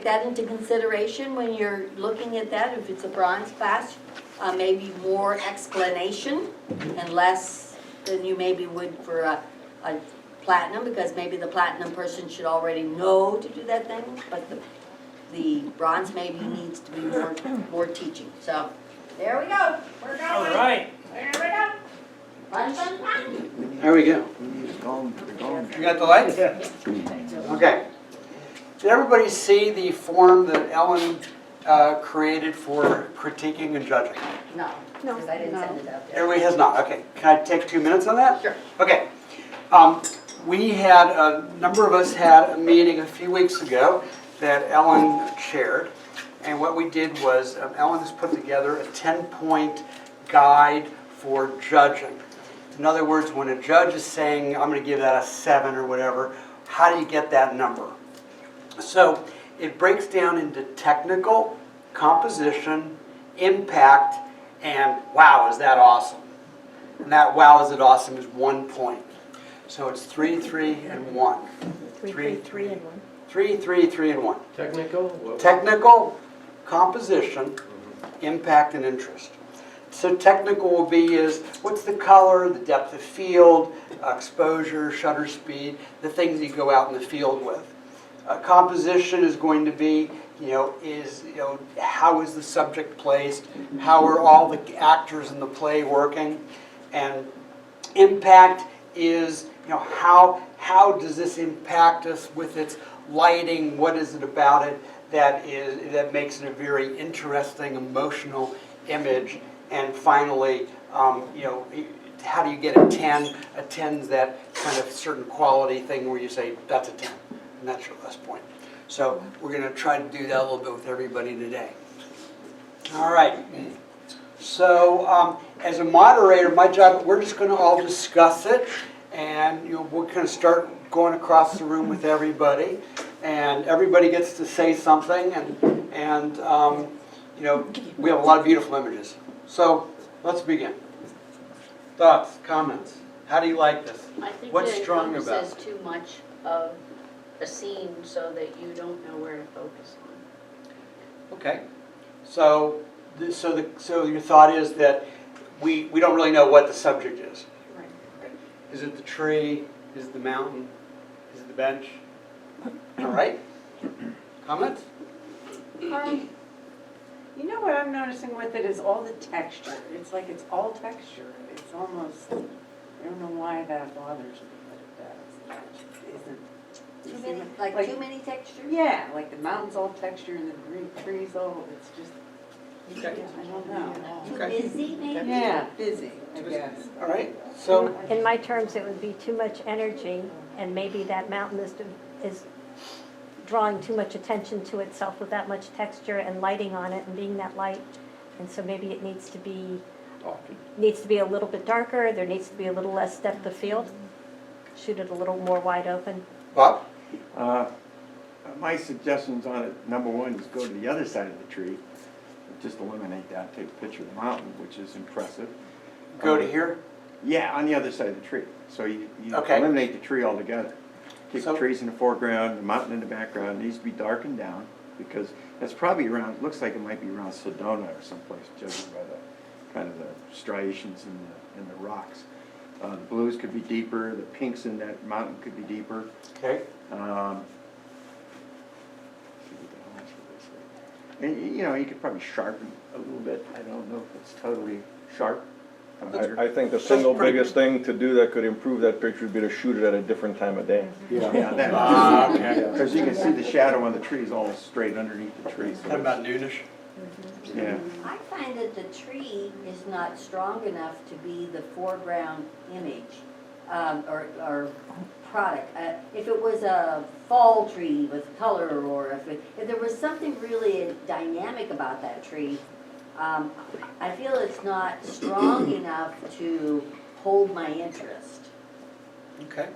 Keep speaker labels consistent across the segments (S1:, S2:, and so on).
S1: that into consideration when you're looking at that? If it's a bronze class, maybe more explanation and less than you maybe would for a platinum, because maybe the platinum person should already know to do that thing, but the bronze maybe needs to be more teaching. So there we go. We're going.
S2: All right.
S1: There we go. Fun, fun, fun.
S3: There we go. You got the lights? Okay. Did everybody see the form that Ellen created for critiquing and judging?
S1: No, because I didn't send it out there.
S3: Everybody has not. Okay. Can I take 2 minutes on that?
S1: Sure.
S3: Okay. We had, a number of us had a meeting a few weeks ago that Ellen chaired. And what we did was, Ellen has put together a 10-point guide for judging. In other words, when a judge is saying, I'm going to give that a 7 or whatever, how do you get that number? So it breaks down into technical, composition, impact, and wow, is that awesome? And that wow, is it awesome is 1 point. So it's 3, 3, and 1.
S4: 3, 3, and 1.
S3: 3, 3, 3, and 1.
S2: Technical? What?
S3: Technical, composition, impact, and interest. So technical will be is what's the color, the depth of field, exposure, shutter speed, the things you go out in the field with. Composition is going to be, how is the subject placed, how are all the actors in the play working, and impact is, how does this impact us with its lighting? What is it about it that makes it a very interesting, emotional image? And finally, how do you get a 10? A 10's that kind of certain quality thing where you say, that's a 10, and that's your last point. So we're going to try to do that a little bit with everybody today. All right. So as a moderator, my job, we're just going to all discuss it, and we're going to start going across the room with everybody, and everybody gets to say something, and we have a lot of beautiful images. So let's begin. Thoughts, comments? How do you like this?
S5: I think
S3: What's
S5: that it
S3: strong about
S5: encompasses too much of a scene so that you don't know where to focus on.
S3: Okay. So your thought is that we don't really know what the subject is.
S5: Right.
S3: Okay. Is it the tree? Is it the mountain? Is it the bench? All right. Comments?
S4: You know what I'm noticing with it is all the texture. It's like it's all texture. It's almost, I don't know why that bothers me, but it does.
S1: Too many, too many textures?
S4: Yeah, like the mountain's all texture and the green trees all, it's just,
S3: Okay.
S4: I don't know.
S1: Too
S3: Okay.
S1: busy, maybe?
S4: Yeah, busy, I guess.
S3: All right. So
S6: In my terms, it would be too much energy, and maybe that mountain is drawing too much attention to itself with that much texture and lighting on it and being that light. And so maybe it needs to be a little bit darker, there needs to be a little less depth of field, shoot it a little more wide open.
S3: Bob?
S7: My suggestions on it, number one, is go to the other side of the tree. Just eliminate that, take a picture of the mountain, which is impressive.
S3: Go to here?
S7: Yeah, on the other side of the tree. So you
S3: Okay.
S7: eliminate the tree altogether. Keep
S3: So-
S7: the trees in the foreground, the mountain in the background. It needs to be darkened down because that's probably around, looks like it might be around Sedona or someplace, judging by the kind of the striations in the rocks. The blues could be deeper, the pinks in that mountain could be deeper.
S3: Okay.
S7: And you could probably sharpen a little bit. I don't know if it's totally sharp.
S8: I think the single biggest thing to do that could improve that picture would be to shoot it at a different time of day.
S7: Yeah, because you can see the shadow on the trees all straight underneath the tree. So
S3: How about noonish?
S7: yeah.
S1: I find that the tree is not strong enough to be the foreground image or product. If it was a fall tree with color, or if there was something really dynamic about that tree, I feel it's not strong enough to hold my interest.
S3: Okay.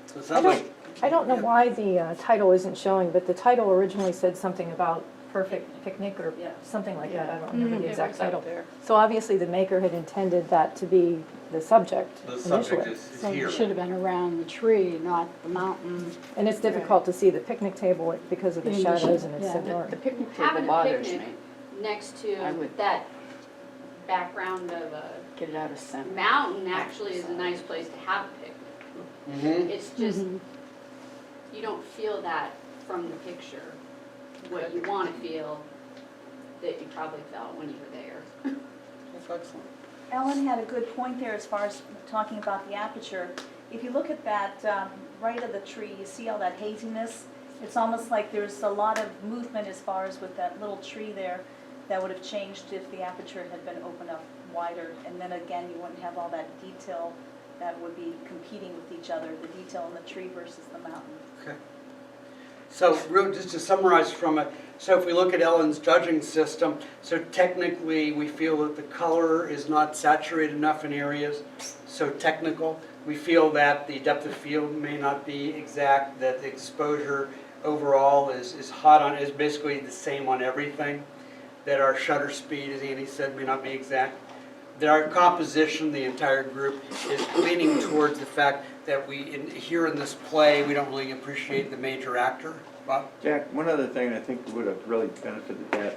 S3: So it sounds like
S9: I don't know why the title isn't showing, but the title originally said something about
S2: perfect picnic or
S4: Yeah.
S2: something like that, I don't remember the
S5: It
S2: exact
S5: was up
S2: title.
S5: there.
S2: So obviously the maker had intended that to be the subject
S3: The subject
S2: initially.
S3: is
S9: So
S3: here.
S9: it should have been around the tree, not the mountain.
S2: And it's difficult to see the picnic table because of the
S9: In the
S2: shadows
S9: sh-
S2: and it's
S9: yeah.
S2: so
S9: The-
S2: dark.
S5: The picnic
S4: Having
S5: table
S4: a
S5: bothers
S4: picnic
S5: me.
S4: next
S5: I
S4: to
S5: would-
S4: that background of a
S5: Get it out of center.
S4: mountain actually is a nice place to have a picnic.
S3: Mhm.
S4: It's just, you don't feel that from the picture, what you want to feel that you probably felt when you were there.
S3: That's excellent.
S10: Ellen had a good point there as far as talking about the aperture. If you look at that right of the tree, you see all that haziness? It's almost like there's a lot of movement as far as with that little tree there that would have changed if the aperture had been opened up wider. And then again, you wouldn't have all that detail that would be competing with each other, the detail in the tree versus the mountain.
S3: Okay. So just to summarize from it, so if we look at Ellen's judging system, so technically we feel that the color is not saturated enough in areas, so technical. We feel that the depth of field may not be exact, that the exposure overall is hot on, is basically the same on everything, that our shutter speed, as Andy said, may not be exact. That our composition, the entire group, is leaning towards the fact that here in this play, we don't really appreciate the major actor. Bob?
S7: Jack, one other thing I think would have really benefited that,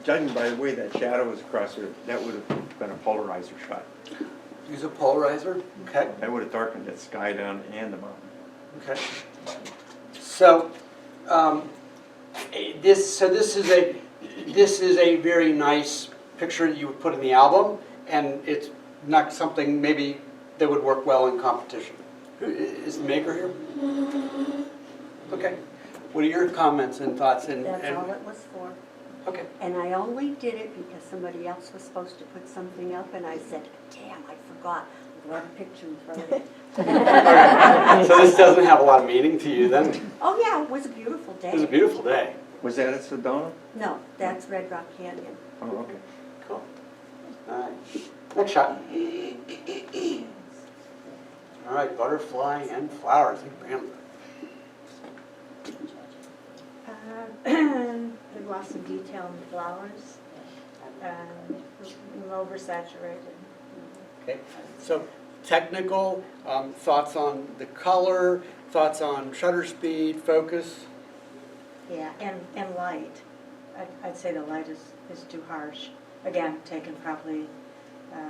S7: judging by the way that shadow was across there, that would have been a polarizer shot.
S3: Use a polarizer, okay?
S7: That would have darkened that sky down and the mountain.
S3: Okay. So, this is a very nice picture that you would put in the album, and it's not something maybe that would work well in competition. Is the maker here? Okay. What are your comments and thoughts?
S1: That's all it was for.
S3: Okay.
S11: And I only did it because somebody else was supposed to put something up, and I said, damn, I forgot. I brought a picture in front of it.
S3: Okay. So this doesn't have a lot of meaning to you then?
S11: Oh, yeah, it was a beautiful day.
S3: It was a beautiful day.
S7: Was that at Sedona?
S11: No, that's Red Rock Canyon.
S7: Oh, okay.
S3: Cool. All right. Next shot. All right, butterfly and flowers. Bam.
S6: There's lots of detail in the flowers, oversaturated.
S3: Okay, so technical, thoughts on the color, thoughts on shutter speed, focus?
S11: Yeah, and light. I'd say the light is too harsh. Again, taken probably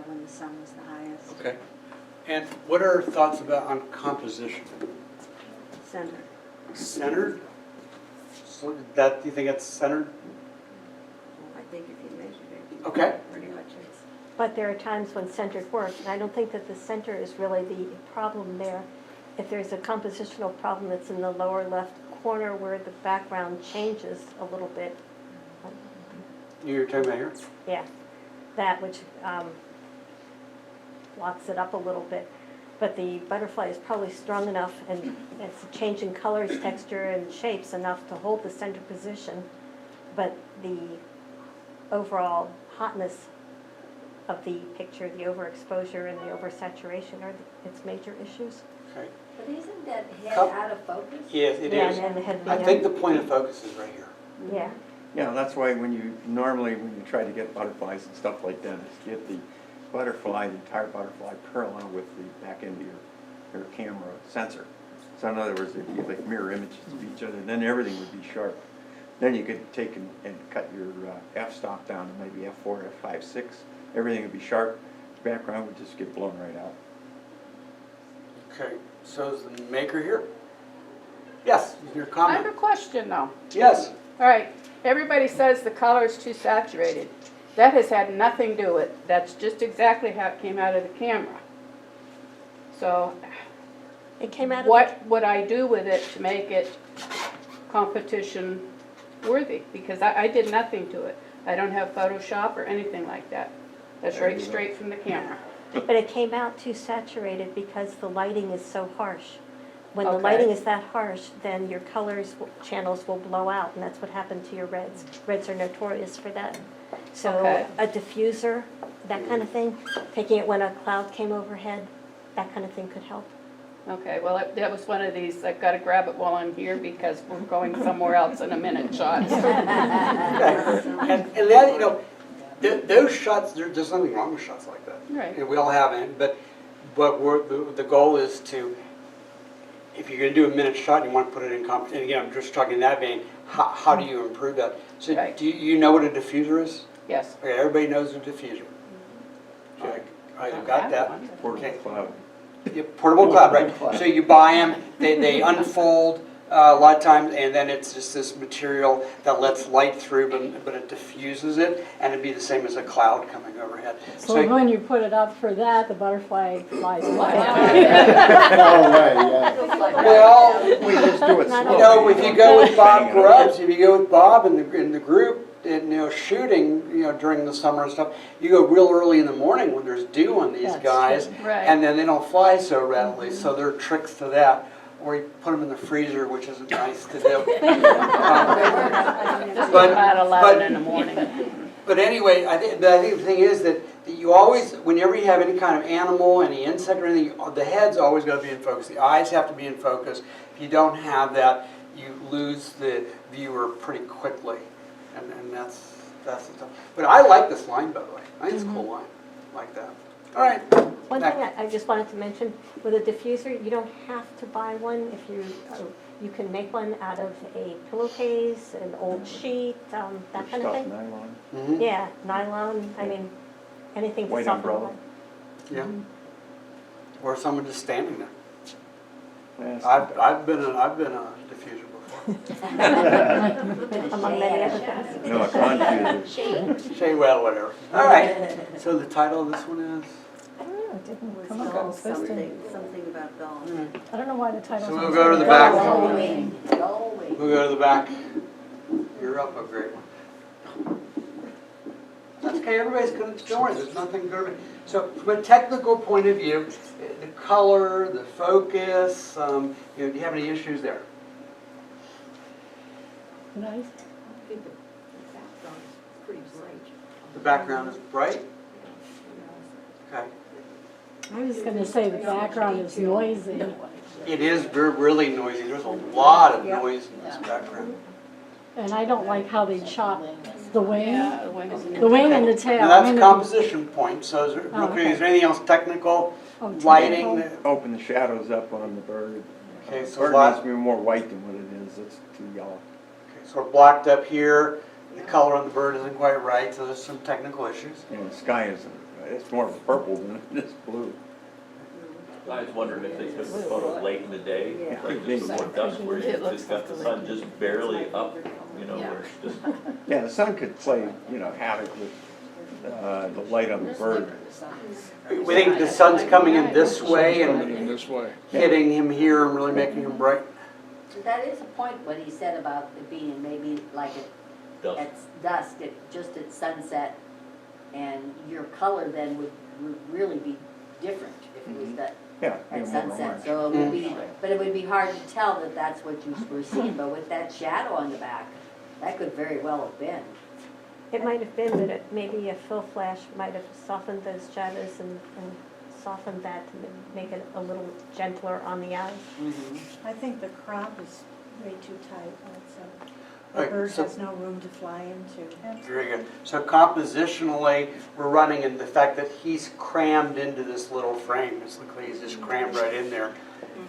S11: when the sun was the highest.
S3: Okay. And what are thoughts on composition?
S11: Center.
S3: Centered? So that, do you think it's centered?
S11: I think if you measured it,
S3: Okay.
S11: pretty much is.
S6: But there are times when centered works, and I don't think that the center is really the problem there. If there's a compositional problem that's in the lower left corner where the background changes a little bit,
S3: You're talking about here?
S6: yeah, that which locks it up a little bit. But the butterfly is probably strong enough and it's changing colors, texture, and shapes enough to hold the center position. But the overall hotness of the picture, the overexposure and the oversaturation are its major issues.
S3: Okay.
S1: But isn't that head
S3: Cup.
S1: out of focus?
S3: Yes, it
S6: Yeah,
S3: is.
S6: and then the head
S3: I
S6: being
S3: think
S6: up.
S3: the point of focus is right here.
S6: Yeah.
S7: Yeah, that's why when you try to get butterflies and stuff like that, is get the entire butterfly parallel with the back end of your camera sensor. So in other words, it'd be like mirror images of each other, then everything would be sharp. Then you could take and cut your f-stop down to maybe f4, f5, 6. Everything would be sharp. The background would just get blown right out.
S3: Okay, so is the maker here? Yes, your
S9: I have
S3: comment.
S9: a question though.
S3: Yes.
S9: All right, everybody says the color is too saturated. That has had nothing to do with it. That's just exactly how it came out of the camera. So
S6: It came out of
S9: what would I do with it to make it competition worthy? Because I did nothing to it. I don't have Photoshop or anything like that. That's
S7: There
S9: right
S7: you go.
S9: straight from the camera.
S6: But it came out too saturated because the lighting is so harsh. When the
S9: Okay.
S6: lighting is that harsh, then your channels will blow out, and that's what happened to your reds. Reds are notorious for that. So
S9: Okay.
S6: a diffuser, that kind of thing, taking it when a cloud came overhead, that kind of thing could help.
S9: Okay, well, that was one of these, I've got to grab it while I'm here because we're going somewhere else in a minute shots.
S3: Okay. And that, you know, those shots, there's nothing wrong with shots like that.
S9: Right.
S3: You know, we all have it, but the goal is to, if you're gonna do a minute shot, you want to put it in competition. And again, I'm just talking in that vein, how do you improve that? So
S9: Right.
S3: do you know what a diffuser is?
S9: Yes.
S3: Okay, everybody knows a diffuser. Okay, all right, you got that?
S7: Portable cloud.
S3: Yeah, portable cloud, right. So you buy them, they unfold a lot of times, and then it's just this material that lets light through, but it diffuses it, and it'd be the same as a cloud coming overhead.
S2: So when you put it up for that, the butterfly flies away.
S8: Far away, yeah.
S3: Well,
S7: We just do it
S2: Not
S7: slowly.
S3: you know, if you go with Bob
S7: Hang on.
S3: Grubbs, if you go with Bob in the group, and, you know, shooting, you know, during the summer and stuff, you go real early in the morning when there's dew on these
S2: That's
S3: guys,
S2: true.
S9: Right.
S3: and then they don't fly so readily, so there are tricks to that. Or you put them in the freezer, which isn't nice to do.
S9: Just
S3: But-
S9: about 11 in the morning.
S3: But anyway, I think the thing is that you always, whenever you have any kind of animal, any insect or anything, the head's always got to be in focus. The eyes have to be in focus. If you don't have that, you lose the viewer pretty quickly, and that's the stuff. But I like this line, by the way. I think it's a cool line, like that. All right.
S6: One
S3: Next.
S6: thing I just wanted to mention, with a diffuser, you don't have to buy one if you can make one out of a pillowcase, an old sheet, that kind of
S7: Stuff
S6: thing.
S7: nylon.
S3: Mhm.
S6: Yeah, nylon, I mean, anything to
S7: White
S6: soften the
S7: umbrella.
S6: light.
S3: Yeah. Or someone just standing there.
S7: Yes.
S3: I've been a diffuser before.
S6: Among many other things.
S7: No, a confuser.
S3: Shade well, whatever. All right. So the title of this one is.
S2: I don't know, it didn't come up.
S1: Dull
S2: I was supposed to-
S1: something about dull.
S2: I don't know why the title's.
S3: So
S2: on
S3: we'll go to the
S2: there.
S3: back.
S1: Dull wing, dull wing.
S3: We'll go to the back. You're up, a great one. That's okay, everybody's gonna, don't worry, there's nothing good. So from a technical point of view, the color, the focus, you know, do you have any issues there?
S2: Nice.
S3: The background is bright? Okay.
S2: I was gonna say the background is noisy.
S3: It is really noisy, there's a lot of noise in this background.
S2: And I don't like how they chop the wing,
S9: Yeah, the wing is
S2: the wing and the tail.
S3: Now
S2: I
S3: that's
S2: mean,
S3: composition point, so is there,
S2: Oh, okay.
S3: is there anything else technical,
S2: Oh,
S3: lighting?
S2: technical.
S7: Open the shadows up on the bird.
S3: Okay, so
S7: Bird
S3: lot-
S7: needs to be more white than what it is, it's too yellow.
S3: Okay, so we're blocked up here, the color on the bird isn't quite right, so there's some technical issues.
S7: And the sky isn't, it's more purple than it is blue.
S12: I was wondering if they took the photo late in the day, like just before dusk, where
S9: It
S12: you
S9: looks
S12: just got the sun just barely up, you know, where it's just.
S7: Yeah, the sun could play, you know, havoc with the light on the bird.
S3: We think the sun's coming in this way and
S8: this way.
S3: hitting him here and really making him bright.
S1: That is a point, what he said about it being maybe like
S12: Dusk.
S1: at dusk, just at sunset, and your color then would really be different if it was that
S7: Yeah.
S1: at
S7: more
S1: sunset.
S7: orange.
S1: So it would be, but it would be hard to tell that that's what you were seeing, but with that shadow on the back, that could very well have been.
S6: It might have been that maybe a fill flash might have softened those shadows and softened that to make it a little gentler on the eyes.
S11: I think the crop is way too tight also. The
S3: Right,
S11: bird
S3: so-
S11: has no room to fly into.
S3: Very good. So compositionally, we're running into the fact that he's crammed into this little frame. It's like he's just crammed right in there.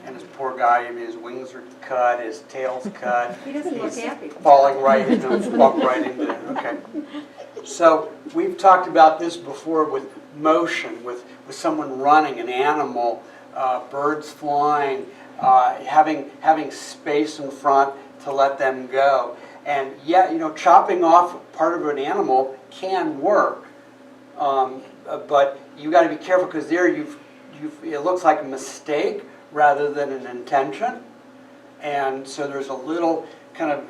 S3: And this poor guy, I mean, his wings are cut, his tail's cut.
S11: He doesn't look
S3: He's
S11: happy.
S3: falling right into it, walk right into it, okay. So we've talked about this before with motion, with someone running, an animal, birds flying, having space in front to let them go. And yeah, you know, chopping off part of an animal can work, but you got to be careful because there it looks like a mistake rather than an intention. And so there's a little kind of,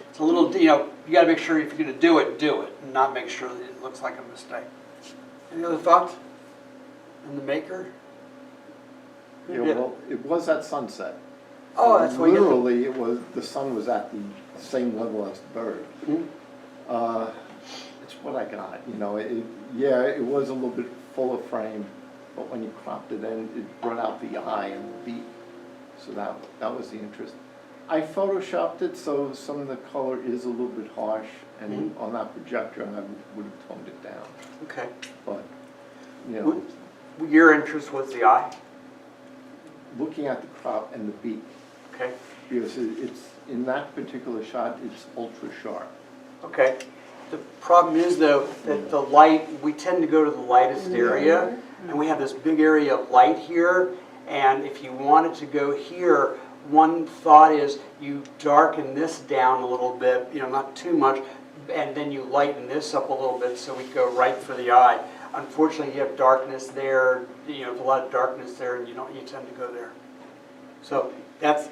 S3: it's a little, you know, you got to make sure if you're going to do it, and not make sure that it looks like a mistake. Any other thoughts? And the maker?
S13: Yeah, well, it was at sunset.
S3: Oh, that's what you
S13: Literally, it was, the sun was at the same level as the bird.
S3: Mhm.
S13: It's what I got, you know, yeah, it was a little bit full of frame, but when you cropped it in, it brought out the eye and the beak. So that was the interest. I photoshopped it, so some of the color is a little bit harsh, and on that projector, I would have toned it down.
S3: Okay.
S13: But, you know,
S3: Your interest was the eye?
S13: looking at the crop and the beak,
S3: Okay.
S13: because it's, in that particular shot, it's ultra sharp.
S3: Okay. The problem is though, that the light, we tend to go to the lightest area, and we have this big area of light here, and if you wanted to go here, one thought is you darken this down a little bit, you know, not too much, and then you lighten this up a little bit so we go right for the eye. Unfortunately, you have darkness there, you know, there's a lot of darkness there, and you tend to go there. So that's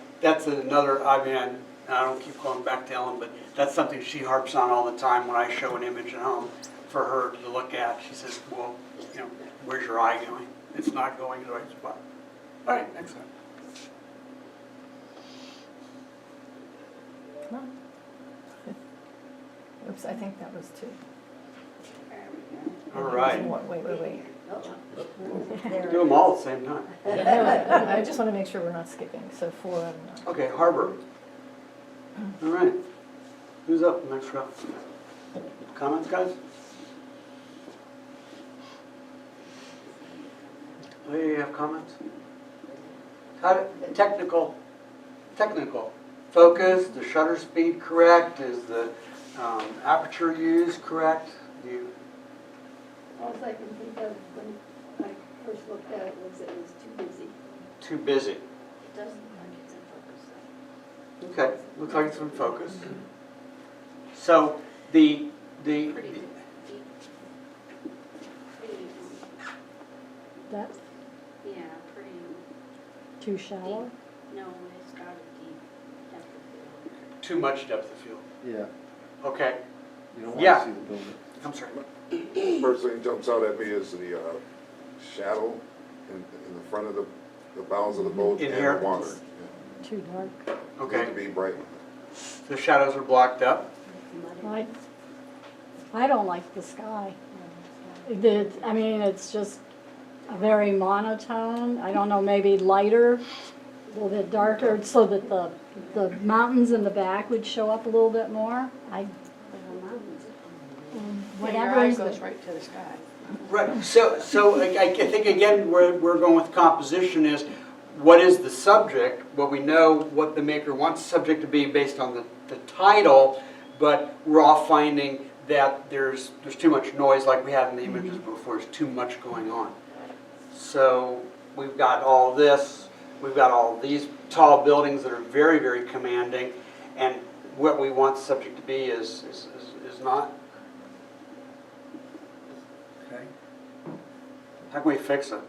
S3: another, I mean, I don't keep going back to Ellen, but that's something she harps on all the time when I show an image at home for her to look at. She says, well, you know, where's your eye going? It's not going to the right spot. All right, excellent.
S2: Oops, I think that was two.
S3: All right.
S2: Wait.
S3: Do them all at the same time.
S2: I just want to make sure we're not skipping, so 4 out of 9.
S3: Okay, Harbor. All right. Who's up next round? Comments, guys? Do you have comments? Technical. Focus, the shutter speed correct? Is the aperture used correct? Do you?
S14: All I can think of when I first looked at it was too busy.
S3: Too busy.
S5: It doesn't look like it's in focus.
S3: Okay, looks like it's in focus. So the
S5: Pretty deep.
S2: Depth,
S5: Yeah, pretty,
S2: too shallow?
S5: no, it's got a deep depth of field.
S3: too much depth of field.
S13: Yeah,
S3: Okay,
S13: you don't
S3: Yeah.
S13: want to see the building.
S3: I'm sorry.
S15: First thing that jumps out at me is the shadow in the front of the bows of the boat
S3: In
S15: and
S3: here?
S15: the water.
S2: Too dark.
S15: Yeah.
S3: Okay.
S15: Need to be bright.
S3: The shadows are blocked up.
S14: I don't like the sky. I mean, it's just a very monotone. I don't know, maybe lighter, a little bit darker, so that the mountains in the back would show up a little bit more.
S9: Your
S14: Whatever
S9: eye
S14: is
S9: goes
S14: the,
S9: right to the sky.
S3: Right, so I think again, where we're going with composition is, what is the subject? Well, we know what the maker wants the subject to be based on the title, but we're all finding that there's too much noise, like we had in the images before. There's too much going on. So we've got all this, we've got all these tall buildings that are very, very commanding, and what we want the subject to be is not. Okay. How can we fix it?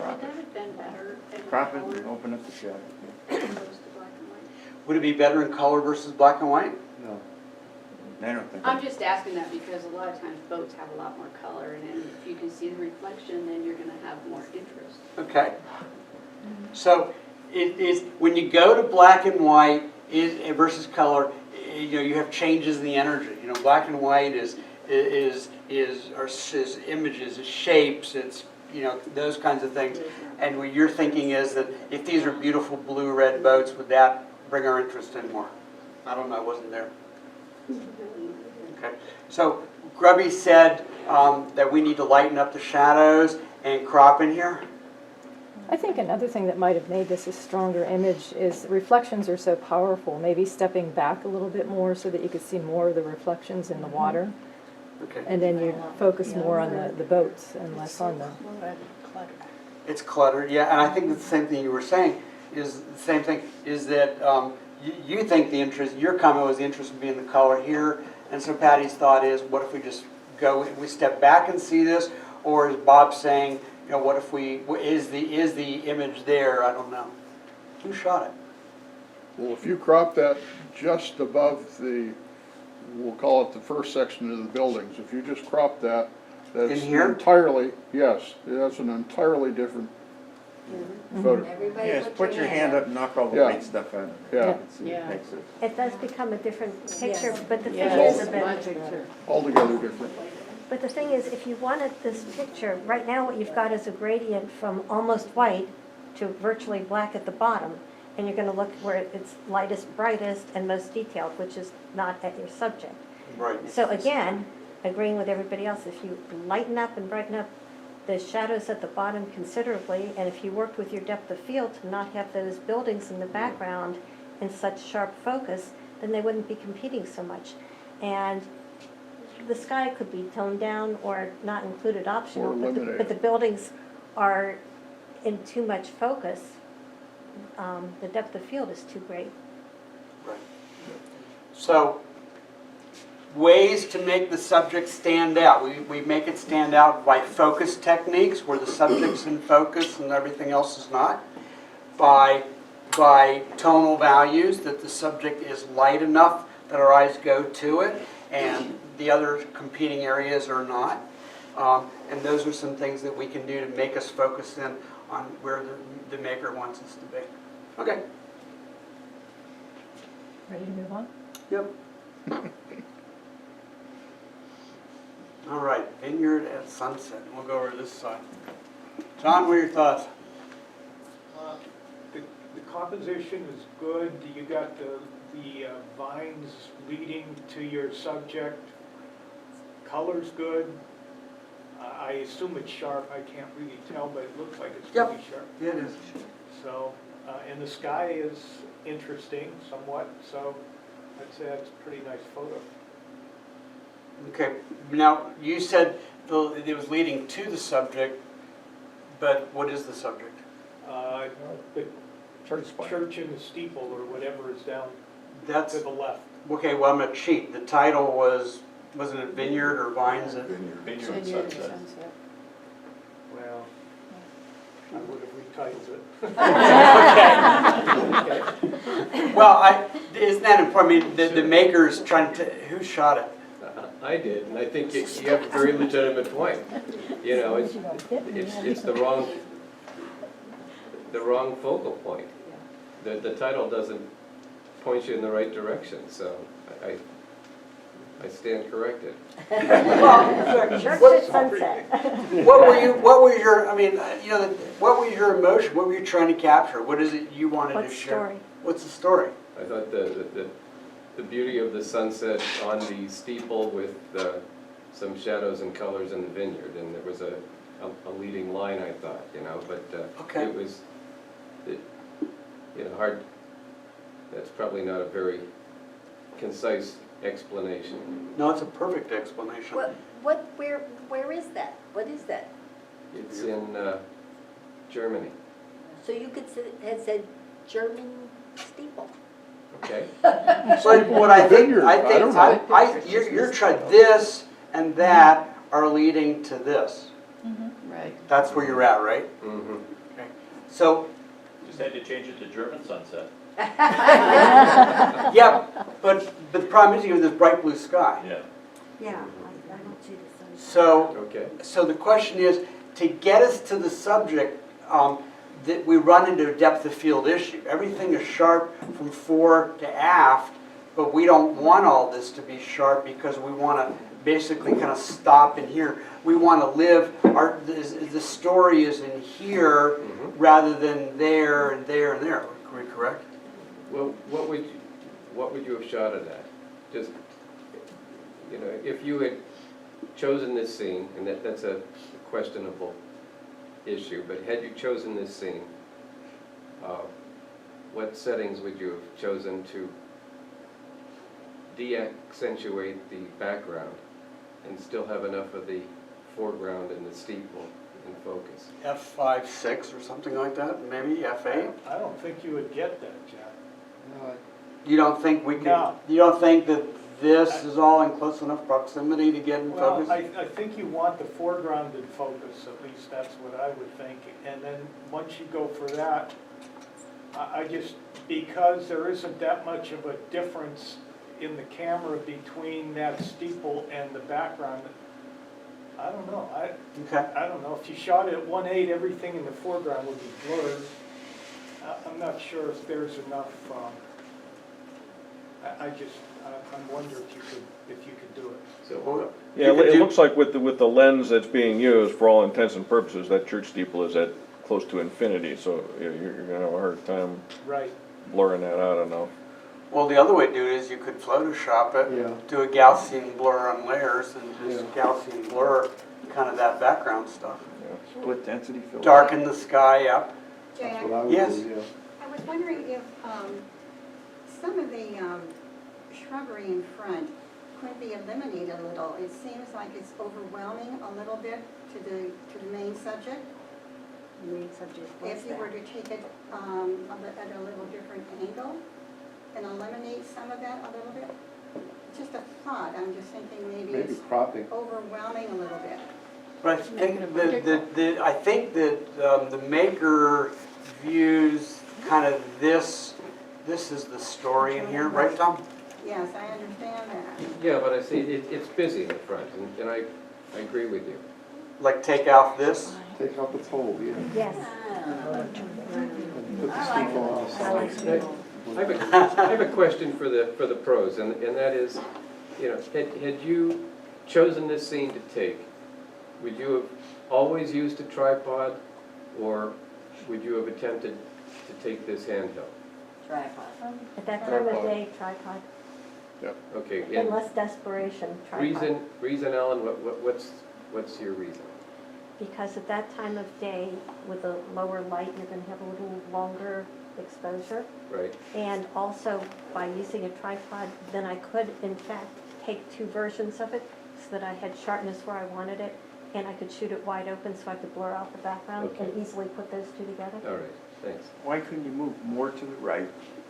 S5: Would that have been better in
S7: Crop it
S5: color
S7: and open up the shadow.
S5: as opposed to black and white?
S3: Would it be better in color versus black and white?
S13: No.
S7: I don't think.
S5: I'm just asking that because a lot of times boats have a lot more color, and if you can see the reflection, then you're gonna have more interest.
S3: Okay. So it is, when you go to black and white versus color, you know, you have changes in the energy. You know, black and white is images, it's shapes, it's, you know, those kinds of things. And what you're thinking is that if these are beautiful blue, red boats, would that bring our interest in more? I don't know, I wasn't there. Okay. So Grubby said that we need to lighten up the shadows and crop in here.
S2: I think another thing that might have made this a stronger image is reflections are so powerful, maybe stepping back a little bit more so that you could see more of the reflections in the water.
S3: Okay.
S2: And then you focus more on the boats and less on the...
S3: It's cluttered, yeah, and I think the same thing you were saying is the same thing, is that you think the interest, your comment was the interest would be in the color here, and so Patty's thought is, what if we just we step back and see this, or is Bob saying, you know, what if is the image there? I don't know. Who shot it?
S16: Well, if you crop that just above we'll call it the first section of the buildings, if you just crop that, that's
S3: In here?
S16: entirely, yes, that's an entirely different photo.
S1: Everybody
S7: Yes, put your hand up and knock all the
S16: Yeah.
S7: white stuff out of it.
S16: Yeah.
S7: See, it makes it.
S6: It does become a different picture, but the
S9: Yeah,
S6: figures
S9: it's
S6: a bit.
S9: much bigger.
S16: Altogether different.
S6: But the thing is, if you wanted this picture, right now what you've got is a gradient from almost white to virtually black at the bottom. And you're gonna look where it's lightest, brightest, and most detailed, which is not at your subject.
S3: Right.
S6: So again, agreeing with everybody else, if you lighten up and brighten up the shadows at the bottom considerably, and if you worked with your depth of field to not have those buildings in the background in such sharp focus, then they wouldn't be competing so much. And the sky could be toned down or not included optional,
S16: Or
S6: but
S16: eliminated.
S6: the buildings are in too much focus. The depth of field is too great.
S3: Right. So, ways to make the subject stand out. We make it stand out by focus techniques, where the subject's in focus and everything else is not. By tonal values, that the subject is light enough that our eyes go to it, and the other competing areas are not. And those are some things that we can do to make us focus in on where the maker wants us to be. Okay.
S2: Ready to move on?
S3: Yep. All right, vineyard at sunset. We'll go over to this side. John, what are your thoughts?
S17: The composition is good. You got the vines leading to your subject. Color's good. I assume it's sharp. I can't really tell, but it looks like it's pretty sharp.
S3: Yeah, it is.
S17: So, and the sky is interesting somewhat, so I'd say that's a pretty nice photo.
S3: Okay, now you said it was leading to the subject, but what is the subject?
S17: The church in the steeple or whatever is down
S3: That's
S17: to the left.
S3: okay. Well, I'm gonna cheat. The title wasn't it vineyard or vines?
S12: Vineyard and sunset.
S17: Well, I would have retitled it.
S3: Well, isn't that important? I mean, the maker's trying to. Who shot it?
S18: I did, and I think you have a very legitimate point. You know, it's the wrong focal point. The title doesn't point you in the right direction, so I stand corrected.
S6: Church at sunset.
S3: What were your? I mean, what was your emotion? What were you trying to capture? What is it you wanted to share?
S6: Story?
S3: What's the story?
S18: I thought the beauty of the sunset on the steeple with some shadows and colors in the vineyard, and there was a leading line, I thought, but
S3: Okay.
S18: it was, hard. That's probably not a very concise explanation.
S3: No, it's a perfect explanation.
S1: Where is that? What is that?
S18: It's in Germany.
S1: So you could have said German steeple.
S18: Okay.
S3: But what I think you're trying. This and that are leading to this.
S9: Right.
S3: That's where you're at, right?
S18: Mm-hmm.
S3: Okay. So.
S12: Just had to change it to German sunset.
S3: Yeah, but the problem is you have this bright blue sky.
S12: Yeah.
S11: Yeah, I don't see the sun.
S3: So the question is, to get us to the subject, that we run into a depth of field issue. Everything is sharp from fore to aft, but we don't want all this to be sharp because we want to basically kind of stop in here. We want to live, the story is in here rather than there and there and there. Are we correct?
S18: Well, what would you have shot it at? Just, if you had chosen this scene, and that's a questionable issue, but had you chosen this scene, what settings would you have chosen to de-accentuate the background and still have enough of the foreground and the steeple in focus?
S3: F5, 6 or something like that, maybe F8?
S17: I don't think you would get that, Jack.
S3: You don't think we can?
S17: No.
S3: You don't think that this is all in close enough proximity to get in focus?
S17: Well, I think you want the foreground in focus, at least that's what I would think. And then once you go for that, because there isn't that much of a difference in the camera between that steeple and the background, I don't know. I don't know. If you shot it at 1.8, everything in the foreground would be blurred. I'm not sure if there's enough. I'm wondering if you could do it.
S18: So,
S8: Yeah, it looks like with the lens that's being used, for all intents and purposes, that church steeple is at close to infinity, so you're gonna have a hard time
S17: Right.
S8: blurring that out enough.
S3: Well, the other way to do it is you could Photoshop it,
S13: Yeah.
S3: do a Gaussian blur on layers and just Gaussian blur kind of that background stuff.
S7: Split density filter.
S3: Darken the sky up.
S13: That's
S19: Jack,
S13: what I would
S3: Yes.
S13: do, yeah.
S19: I was wondering if some of the shrubbery in front could be eliminated a little. It seems like it's overwhelming a little bit to the main subject.
S11: Main subject, what's
S19: If you were to take it at a little different angle and eliminate some of that a little bit. Just a thought, I'm just thinking maybe
S13: Maybe
S19: it's
S13: cropping.
S19: overwhelming a little bit.
S3: But I think that the maker views kind of this is the story in here, right, Tom?
S19: Yes, I understand that.
S18: yeah, but I see, it's busy in the front, and I agree with you.
S3: Like take out this?
S13: Take out the pole, yeah.
S6: Yes.
S13: And put the steeple on the side.
S18: I have a question for the pros, and that is, you know, had you chosen this scene to take, would you have always used a tripod, or would you have attempted to take this handheld?
S1: Tripod.
S6: At that time of day, tripod.
S18: Okay,
S6: In
S18: and
S6: less desperation, tripod.
S18: reason, Alan, what's your reason?
S6: Because at that time of day, with a lower light, you're gonna have a little longer exposure.
S18: Right,
S6: And also, by using a tripod, then I could, in fact, take two versions of it, so that I had sharpness where I wanted it, and I could shoot it wide open so I could blur out the background and
S18: Okay.
S6: easily put those two together.
S18: all right, thanks.
S7: Why couldn't you move more to the right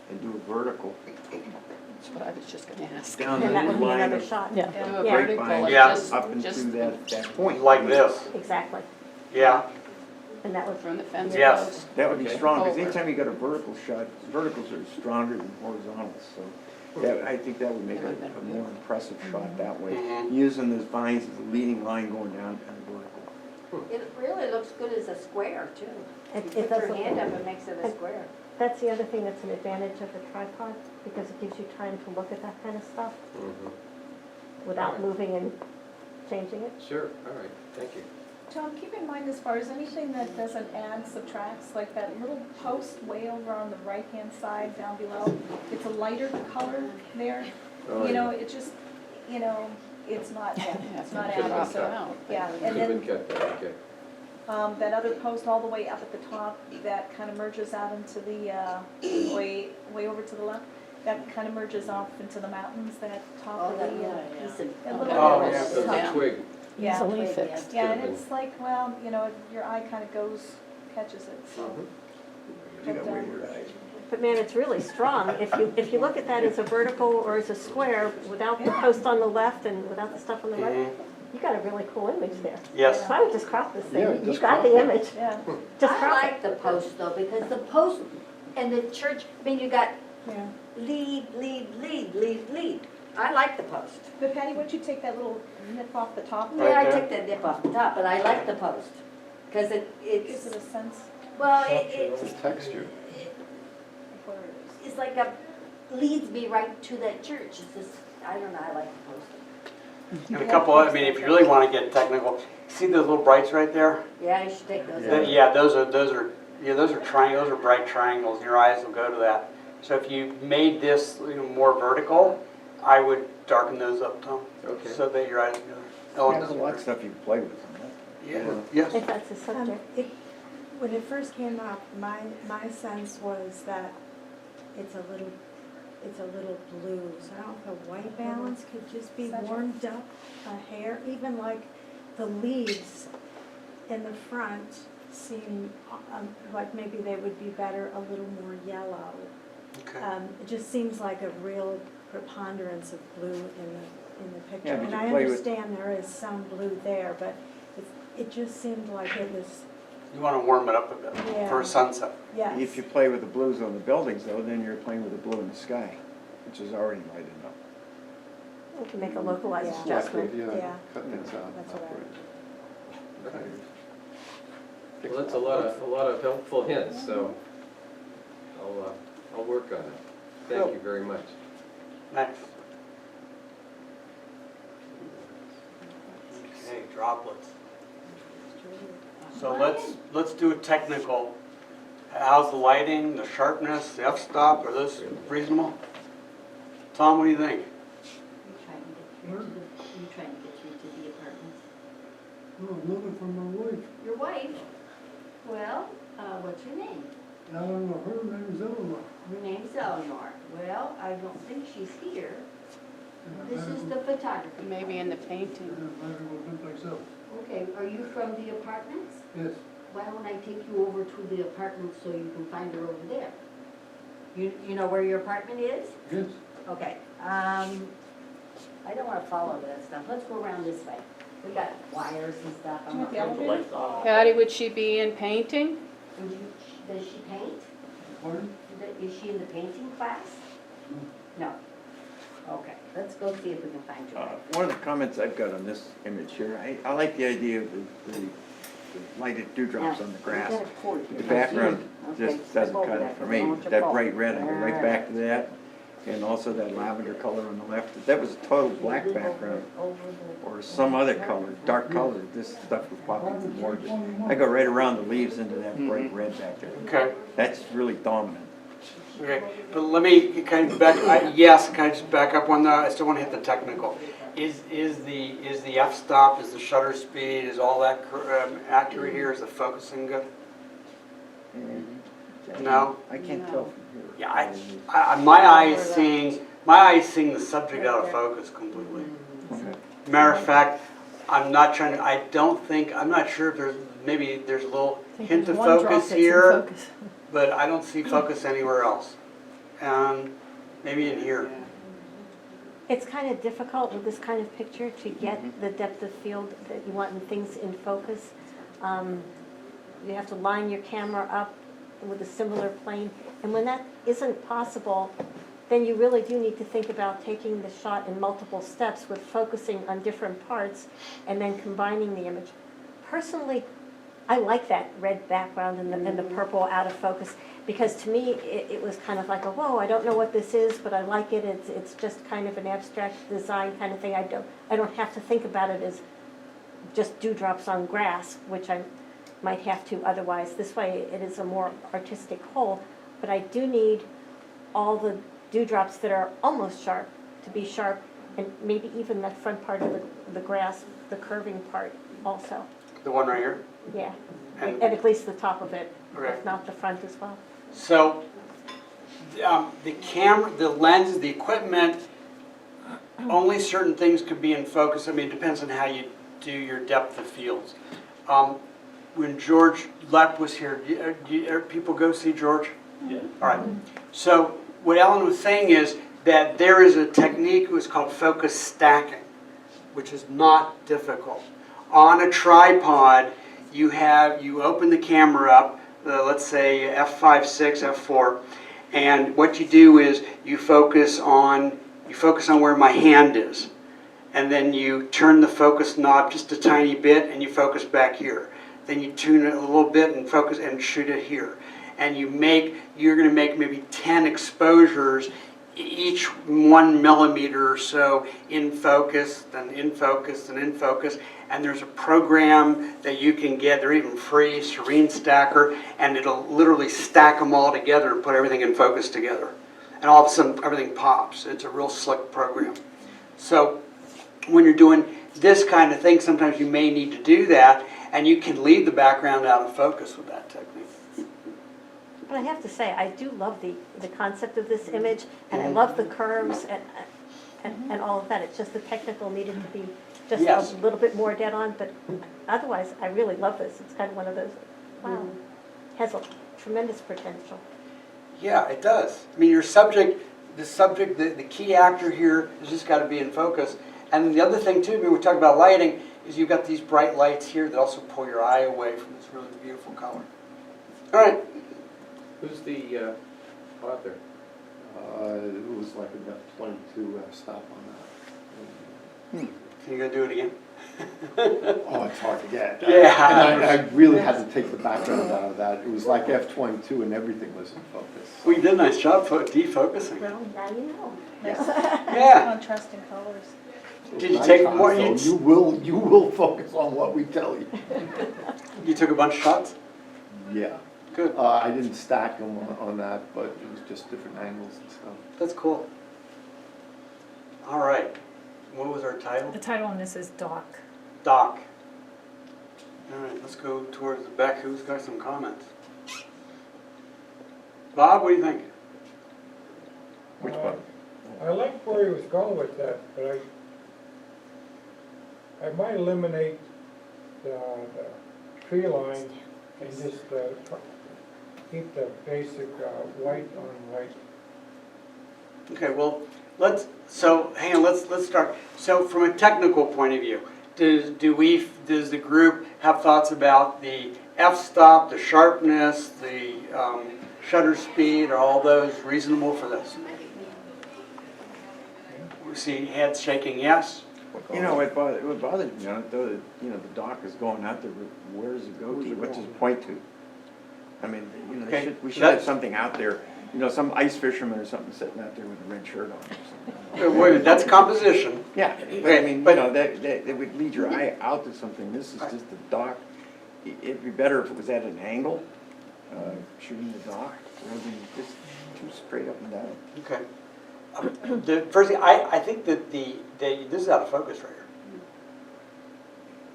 S7: and do a vertical
S9: That's what I was just gonna ask.
S7: down the
S6: And that would be
S7: line
S6: another
S7: of
S6: shot.
S2: Yeah.
S9: Do a
S6: Yeah.
S9: vertical and
S3: Yeah.
S7: up into
S9: just
S7: that point?
S3: Like this,
S6: Exactly.
S3: yeah.
S6: And that would,
S9: from the fence
S3: Yes.
S9: post.
S7: That would be
S18: Okay.
S7: strong, because
S9: Over.
S7: anytime you got a vertical shot, verticals are stronger than horizontals, so I think that would make a more impressive shot that way.
S3: Mhm.
S7: Using the vines as a leading line going down and vertical.
S1: It really looks good as a square too.
S6: it
S1: You
S6: it
S1: put
S6: does
S1: your
S6: look
S1: hand
S6: good.
S1: up, it makes it a square.
S6: That's the other thing that's an advantage of a tripod, because it gives you time to look at that kind of stuff
S18: Mhm.
S6: without moving and changing it.
S18: Sure, all right, thank you.
S10: Tom, keep in mind as far as anything that doesn't add, subtracts, like that little post way over on the right-hand side down below, it's a lighter color there.
S18: Oh,
S10: You know,
S18: yeah.
S10: it just, you know, it's not,
S9: Yeah,
S10: it's not
S18: could've
S10: added,
S18: been
S10: so,
S18: cut.
S10: yeah.
S18: Could
S10: And
S18: have been
S10: then,
S18: cut there, okay.
S10: that other post all the way up at the top, that kind of merges out into the, way over to the left, that kind of merges off into the mountains, that top
S1: Oh,
S10: of
S1: that
S10: the,
S1: little piece of.
S10: that little
S3: Oh,
S10: bit.
S3: yeah.
S18: So it's a
S9: Yeah.
S18: twig.
S10: Yeah.
S2: Easily fixed.
S10: Yeah, and
S18: Could've
S10: it's like, well, you know, your eye kind of goes, catches it, so.
S18: Mhm.
S7: You got weird eyes.
S6: But man, it's really strong. If you look at that as a vertical or as a square, without the post on the left and without the stuff on the right,
S3: Mhm.
S6: you got a really cool image there.
S3: Yes.
S6: So I would just crop this
S13: Yeah,
S6: thing. You
S13: just
S6: got
S13: crop
S6: the
S13: it.
S6: image.
S10: Yeah,
S6: Just
S1: I
S6: crop it.
S1: like the post though, because the post and the church, I mean, you got
S10: yeah.
S1: lead. I like the post.
S10: But Patty, would you take that little nip off the top?
S3: Right
S1: Yeah, I
S3: there.
S1: took that dip off the top, but I like the post. Cause
S10: Gives
S1: it's,
S10: it a sense
S1: well,
S13: It's a texture.
S10: of where it is.
S1: it's like leads me right to that church. It's just, I don't know, I like the post.
S3: And a couple, I mean, if you really want to get technical, see those little brights right there?
S1: Yeah, you should take those
S3: Yeah,
S1: out.
S3: yeah, those are triangles, those are bright triangles, your eyes will go to that. So if you made this, more vertical, I would darken those up, Tom.
S18: Okay.
S3: So that your eyes
S7: Yeah,
S3: go.
S7: there's a lot of stuff you can play with on that.
S3: Yeah, yes.
S6: If that's a subject.
S11: When it first came up, my sense was that it's a little blue. So I don't know if the white balance could just be warmed up a hair, even like the leaves in the front seem like maybe they would be better a little more yellow.
S3: Okay.
S11: It just seems like a real preponderance of blue in the picture.
S7: Yeah, but
S11: And
S7: you
S11: I
S7: play with-
S11: understand there is some blue there, but it just seemed like it was,
S3: You want to warm it up a bit
S11: Yeah.
S3: for sunset.
S11: yes.
S7: If you play with the blues on the buildings though, then you're playing with the blue in the sky, which is already light enough.
S6: We can make a localized
S11: Yeah.
S6: adjustment.
S11: Yeah.
S13: Cut things out.
S11: That's what I-
S18: Okay. Well, that's a lot of helpful hints, so I'll work on it. Thank you very much.
S3: Next. Okay, droplets. So let's do a technical. How's the lighting, the sharpness, the f-stop, are those reasonable? Tom, what do you think?
S1: You trying to get through to the apartments?
S20: No, I'm looking for my wife.
S1: Your wife? Well, what's her name?
S20: I don't know, her name is Eleanor.
S1: Her name's Eleanor. Well, I don't think she's here. This is the photographer.
S9: Maybe in the painting.
S20: I have to go someplace else.
S1: Okay, are you from the apartments?
S20: Yes.
S1: Why don't I take you over to the apartments so you can find her over there? You know where your apartment is?
S20: Yes.
S1: Okay, I don't wanna follow that stuff. Let's go around this way. We got wires and stuff. I'm not
S19: Okay,
S1: gonna-
S12: Lights off.
S9: Patty, would she be in painting?
S1: Does she paint?
S20: Pardon?
S1: Is she in the painting class? No. Okay, let's go see if we can find you.
S7: One of the comments I've got on this image here, I like the idea of the lighted dewdrops on the grass. The background just doesn't cut it for me. That bright red, I go right back to that. And also that lavender color on the left. If that was a total black background or some other color, dark color, this stuff would pop even more. I go right around the leaves into that bright red back there.
S3: Okay.
S7: That's really dominant.
S3: Okay, but let me kind of back, yes, can I just back up one though? I still want to hit the technical. Is the f-stop, is the shutter speed, is all that accurate here? Is the focusing good? No?
S7: I can't tell from here.
S3: Yeah, my eye is seeing the subject out of focus completely. Matter of fact, I'm not sure if maybe there's a little hint of focus here, but I don't see focus anywhere else. Maybe in here.
S6: It's kind of difficult with this kind of picture to get the depth of field that you want and things in focus. You have to line your camera up with a similar plane. And when that isn't possible, then you really do need to think about taking the shot in multiple steps with focusing on different parts and then combining the image. Personally, I like that red background and the purple out of focus, because to me it was kind of like, whoa, I don't know what this is, but I like it. It's just kind of an abstract design kind of thing. I don't have to think about it as just dewdrops on grass, which I might have to otherwise. This way it is a more artistic whole, but I do need all the dewdrops that are almost sharp to be sharp, and maybe even that front part of the grass, the curving part also.
S3: The one right here?
S6: Yeah, and at least the top of it,
S3: Okay.
S6: if not the front as well.
S3: So the camera, the lens, the equipment, only certain things could be in focus. I mean, it depends on how you do your depth of fields. When George Lepp was here, people go see George?
S12: Yeah.
S3: All right. So what Ellen was saying is that there is a technique that's called focus stacking, which is not difficult. On a tripod, you open the camera up, let's say f5.6, f4, and what you do is you focus on where my hand is, and then you turn the focus knob just a tiny bit, and you focus back here. Then you tune it a little bit and focus and shoot it here, and you're going to make maybe 10 exposures, each 1 millimeter or so in focus, then in focus, and in focus. And there's a program that you can get, they're even free, Serene Stacker, and it'll literally stack them all together and put everything in focus together. And all of a sudden, everything pops. It's a real slick program. So when you're doing this kind of thing, sometimes you may need to do that, and you can leave the background out of focus with that technique.
S6: But I have to say, I do love the concept of this image, and I love the curves and all of that. It's just the technical needed to be just
S3: Yes.
S6: a little bit more dead on, but otherwise, I really love this. It's kind of one of those, wow, has a tremendous potential.
S3: Yeah, it does. I mean, the key actor here has just got to be in focus. And the other thing too, when we talk about lighting, is you've got these bright lights here that also pull your eye away from this really beautiful color. All right.
S18: Who's the author?
S13: It was like about 22 stop on that.
S3: Can you go do it again?
S13: Oh, it's hard to get.
S3: Yeah.
S13: And I really had to take the background out of that. It was like F-22 and everything was in focus.
S3: We did a nice job defocusing.
S6: Well, now you know.
S13: Yeah.
S3: Yeah.
S10: Contrasting colors.
S3: Did you take more?
S13: You will focus on what we tell you.
S3: You took a bunch of shots?
S13: Yeah.
S3: Good.
S13: I didn't stack them on that, but it was just different angles and stuff.
S3: That's cool. All right. What was our title?
S2: The title on this is Dock.
S3: Doc. All right, let's go towards the back. Who's got some comments? Bob, what do you think?
S7: Which one?
S21: I like where he was going with that, but I might eliminate the tree line and just keep the basic white on white.
S3: Okay, well, let's start. So from a technical point of view, does the group have thoughts about the f-stop, the sharpness, the shutter speed? Are all those reasonable for this? We see heads shaking yes.
S7: You know, what bothers me on it, though, the dock is going out there, but where does it go to? What does it point to? I mean,
S3: Okay.
S7: we should have something out there, some ice fisherman or something sitting out there with a red shirt on or something.
S3: Wait, that's composition.
S7: Yeah, but I mean, that would lead your eye out to something. This is just the dock. It'd be better if it was at an angle, shooting the dock, rather than just too straight up and down.
S3: Okay. The first thing, I think that this is out of focus right here.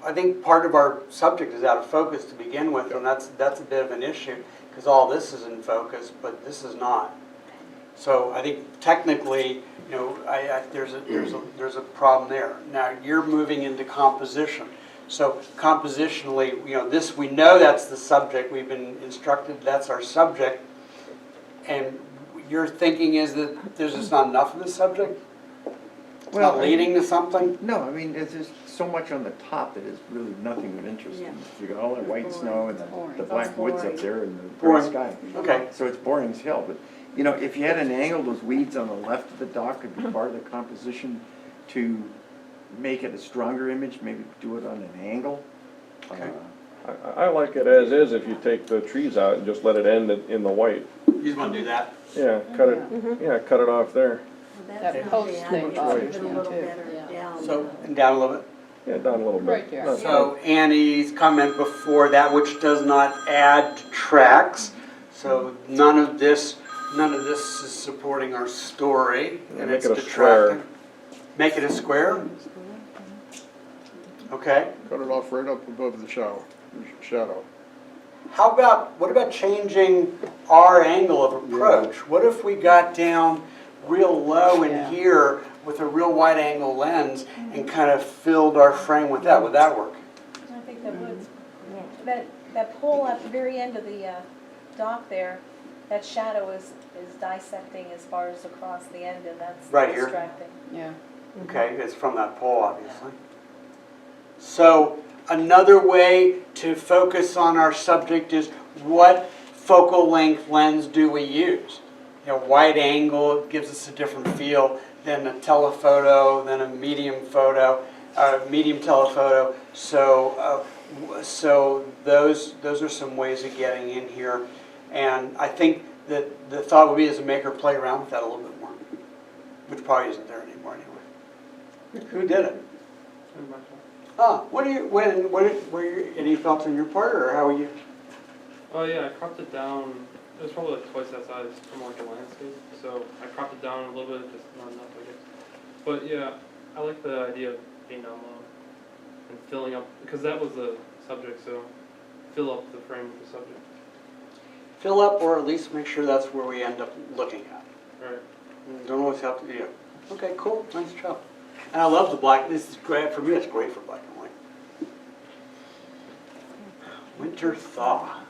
S3: I think part of our subject is out of focus to begin with, and that's a bit of an issue, because all this is in focus, but this is not. So I think technically, there's a problem there. Now you're moving into composition. So compositionally, this, we know that's the subject. We've been instructed that's our subject, and your thinking is that there's just not enough of the subject? It's not leading to something?
S7: No, I mean, there's just so much on the top that is really nothing of interest. You got all that white snow and the black woods up there and the gray sky.
S3: Okay.
S7: So it's boring as hell, but, if you had an angle, those weeds on the left of the dock could be part of the composition to make it a stronger image, maybe do it on an angle.
S3: Okay.
S8: I like it as is if you take the trees out and just let it end in the white.
S3: You just want to do that?
S8: Yeah, cut it off there.
S9: That post thing bothers me too.
S3: So, and down a little bit?
S8: Yeah, down a little bit.
S9: Right there.
S3: So Annie's comment before that, which does not add to tracks. So none of this is supporting our story, and
S8: Make
S3: it's
S8: it a
S3: detracting.
S8: square.
S3: Make it a square? Okay.
S16: Cut it off right up above the shadow.
S3: What about changing our angle of approach? What if we got down real low in here with a real wide angle lens and kind of filled our frame with that? Would that work?
S10: I think that would. That pole at the very end of the dock there, that shadow is dissecting as far as across the end, and that's
S3: Right here?
S10: distracting.
S9: Yeah.
S3: Okay, it's from that pole, obviously. So another way to focus on our subject is what focal length lens do we use? Wide angle gives us a different feel than a telephoto, than a medium telephoto. So those are some ways of getting in here. And I think that the thought would be is to make her play around with that a little bit more, which probably isn't there anymore anyway. Who did it? Any thoughts on your part, or how are you?
S22: Oh yeah, I cropped it down. It was probably like twice that size from like a landscape. So I cropped it down a little bit, just not enough, I guess. But yeah, I like the idea of being down low and filling up, because that was the subject, so fill up the frame with the subject.
S3: Fill up, or at least make sure that's where we end up looking at.
S22: Right.
S3: Don't always have to be. Okay, cool, nice job. And I love the black. This is great for me. It's great for black and white. Winter thaw.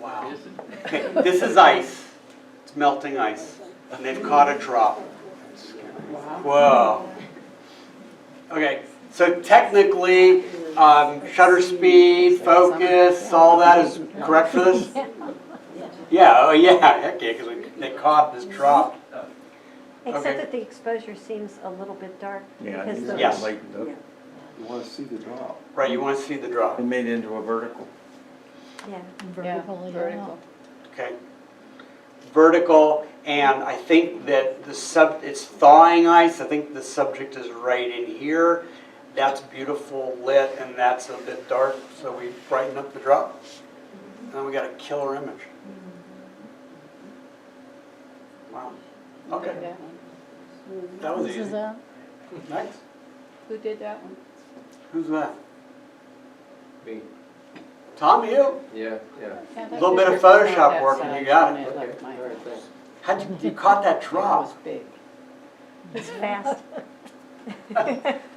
S3: Wow. Okay, this is ice. It's melting ice, and they've caught a drop. Whoa. Okay, so technically, shutter speed, focus, all that is correct for this? Yeah, oh yeah, heck yeah, because they caught this drop.
S6: Except that the exposure seems a little bit dark.
S7: Yeah,
S6: because
S7: it's
S6: the-
S3: Yes.
S7: lightened up.
S13: You want to see the drop.
S3: Right, you want to see the drop.
S7: And made it into a vertical.
S6: Yeah.
S9: Vertical.
S3: Okay. Vertical, And I think that it's thawing ice. I think the subject is right in here. That's beautiful lit, and that's a bit dark, so we brighten up the drop. And we got a killer image. Wow. Okay. That was easy. Next.
S9: Who did that one?
S3: Who's that?
S18: Me,
S3: Tom, you?
S18: yeah.
S9: Yeah,
S3: A little bit of Photoshop work and you got it. How'd you caught that drop?
S9: was big.
S6: It's fast.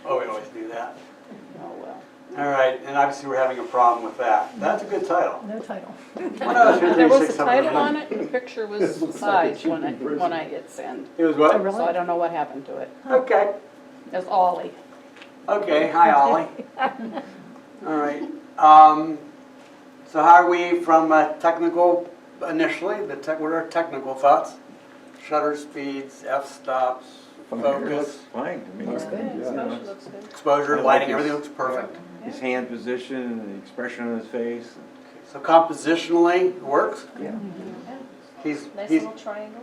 S3: Oh, we always do that.
S9: Oh, well.
S3: All right, and obviously we're having a problem with that. That's a good title.
S2: No title.
S9: There was a title on it, and the picture was sized when I hit send.
S3: It was what?
S9: So I don't know what happened to it.
S3: Okay.
S9: It was Ollie.
S3: Okay, hi Ollie. All right. So how are we from technical initially? What are our technical thoughts? Shutter speeds, f-stops, focus,
S7: Fine to me.
S2: Looks good.
S7: Yeah.
S9: Exposure looks good.
S3: exposure,
S7: I like
S3: lighting,
S7: his-
S3: everything looks perfect.
S7: His hand position and the expression on his face.
S3: So compositionally, it works.
S7: Yeah.
S3: He's
S10: Nice
S3: he's
S10: little triangle.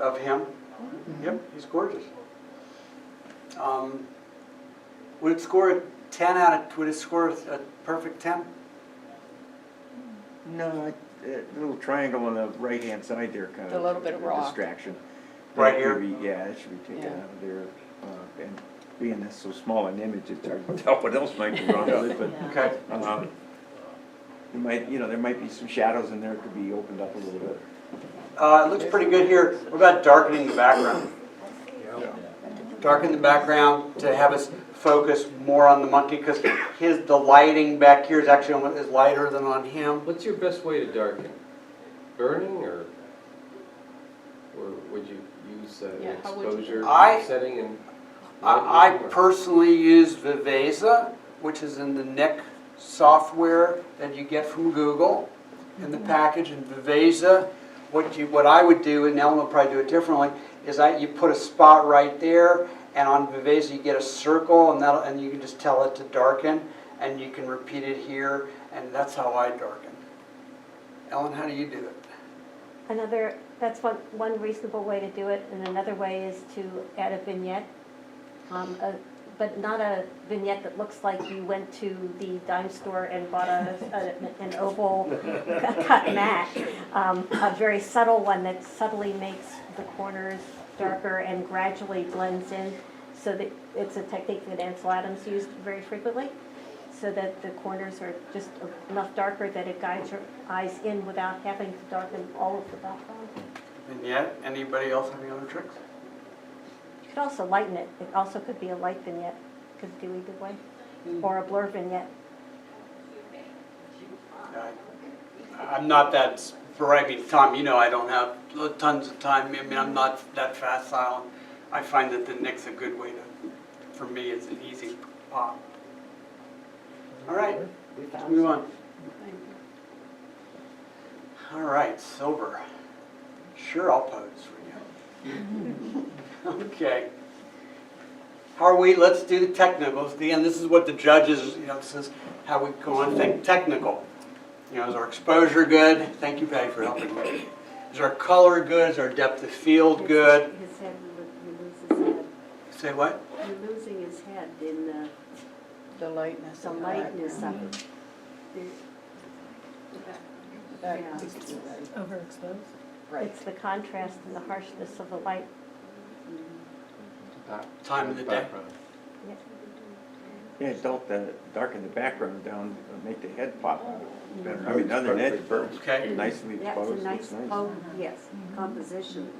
S3: of him. Yep, he's gorgeous. Would it score a 10 out of? Would it score a perfect 10?
S7: No, a little triangle on the right-hand side there kind of.
S9: A little bit of rock.
S7: Distraction.
S3: Right
S7: That
S3: here?
S7: could be- Yeah, it should be taken
S9: Yeah.
S7: out of there. And being that's so small an image, it's hard to tell what else might be wrong with it, but.
S3: Okay.
S7: There might be some shadows in there, it could be opened up a little bit.
S3: It looks pretty good here. What about darkening the background? Darken the background to have us focus more on the monkey, because the lighting back here is actually is lighter than on him.
S18: What's your best way to darken? Burning or would you use
S9: Yeah, how would you-
S18: exposure
S3: I-
S18: setting and?
S3: I
S18: lighting, or-
S3: personally use Viveza, which is in the Nick software that you get from Google in the package. And Viveza, what I would do, and Ellen will probably do it differently, is you put a spot right there, and on Viveza you get a circle, and you can just tell it to darken, and you can repeat it here, and that's how I darken. Ellen, how do you do it?
S6: That's one reasonable way to do it, and another way is to add a vignette. But not a vignette that looks like you went to the dime store and bought an oval cut mat. A very subtle one that subtly makes the corners darker and gradually blends in, so that it's a technique that Ansel Adams used very frequently, so that the corners are just enough darker that it guides your eyes in without having to darken all of the background.
S3: Vignette? Anybody else have any other tricks?
S6: You could also lighten it. It also could be a light vignette, could do either way, or a blur vignette.
S3: I'm not that bright. I mean, Tom, you know I don't have tons of time. I mean, I'm not that facile. I find that the Nick's a good way to, for me, it's an easy pop. All right, let's move on. All right, silver. Sure, I'll pose for you. Okay. How are we? Let's do the technicals. Again, this is what the judges, this is how we go on. Think technical. Is our exposure good? Thank you, Patty, for helping me. Is our color good? Is our depth of field good?
S1: His head, you lose his head.
S3: Say what?
S1: You're losing his head in
S9: The lightness.
S1: the lightness of it. Yeah.
S2: Overexposed?
S6: It's the contrast and the harshness of the light.
S3: Time of the day.
S13: Background.
S7: Yeah, darken the background down, make the head pop out better. I mean, other than that, it's
S3: Okay.
S7: nicely
S1: Yeah,
S7: exposed,
S1: it's a nice,
S7: looks nice.
S1: yes, composition.